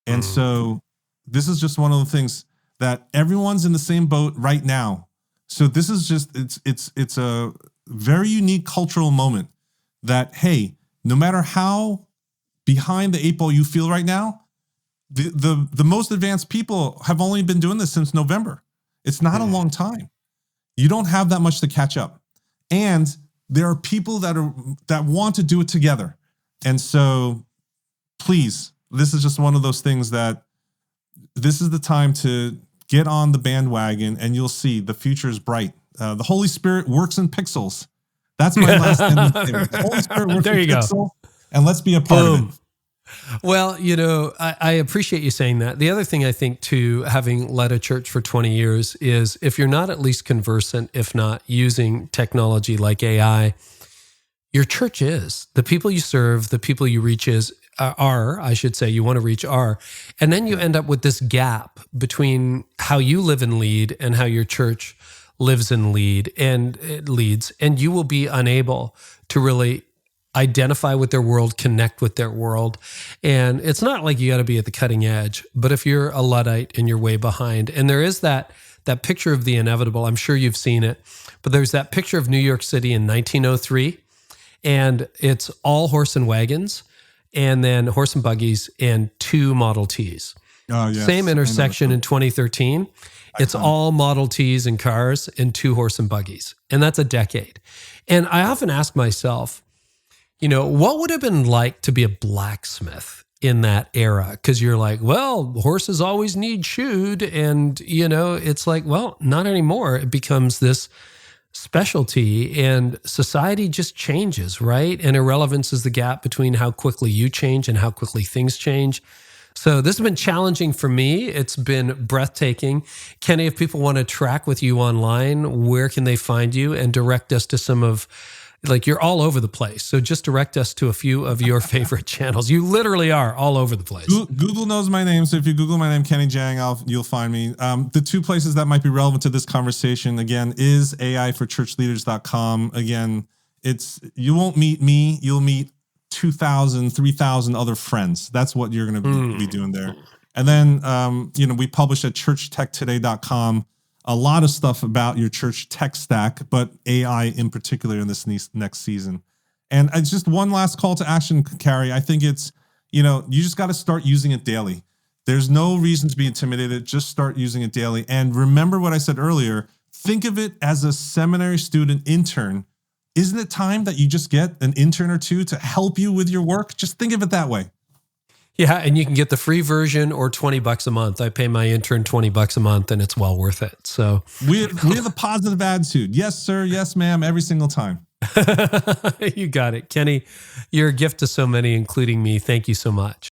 And so this is just one of the things that everyone's in the same boat right now. So this is just, it's a very unique cultural moment that, hey, no matter how behind the eight ball you feel right now, the most advanced people have only been doing this since November. It's not a long time. You don't have that much to catch up. And there are people that want to do it together. And so please, this is just one of those things that this is the time to get on the bandwagon, and you'll see the future is bright. The Holy Spirit works in pixels. That's my last statement. The Holy Spirit works in pixels, and let's be a part of it. Well, I appreciate you saying that. The other thing I think, too, having led a church for 20 years, is if you're not at least conversant, if not using technology like AI, your church is. The people you serve, the people you reach you want to reach are. And then you end up with this gap between how you live and lead and how your church lives and leads, and you will be unable to really identify with their world, connect with their world. And it's not like you got to be at the cutting edge, but if you're a Luddite and you're way behind, and there is that picture of the inevitable, I'm sure you've seen it, but there's that picture of New York City in 1903, and it's all horse and wagons, and then horse and buggies and 2 Model Ts. Oh, yes. Same intersection in 2013. It's all Model Ts and cars and 2 horse and buggies. And that's a decade. And I often ask myself, what would it have been like to be a blacksmith in that era? Because you're like, well, horses always need shoed. And, it's like, well, not anymore. It becomes this specialty, and society just changes, right? And irrelevance is the gap between how quickly you change and how quickly things change. So this has been challenging for me. It's been breathtaking. Kenny, if people want to track with you online, where can they find you, and direct us to some of, you're all over the place. So just direct us to a few of your favorite channels. You literally are all over the place. Google knows my name. So if you Google my name, Kenny Jahng, you'll find me. The 2 places that might be relevant to this conversation, again, is AIforchurchleaders.com. Again, you won't meet me. You'll meet 2,000, 3,000 other friends. That's what you're going to be doing there. And then, we publish at churchtechtoday.com a lot of stuff about your church tech stack, but AI in particular in this next season. And it's just one last call to action, Carey. I think it's, you just got to start using it daily. There's no reason to be intimidated. Just start using it daily. And remember what I said earlier, think of it as a seminary student intern. Isn't it time that you just get an intern or 2 to help you with your work? Just think of it that way. Yeah, and you can get the free version or $20 a month. I pay my intern $20 a month, and it's well worth it. So we have a positive attitude. Yes, sir. Yes, ma'am. Every single time. You got it. Kenny, you're a gift to so many, including me. Thank you so much.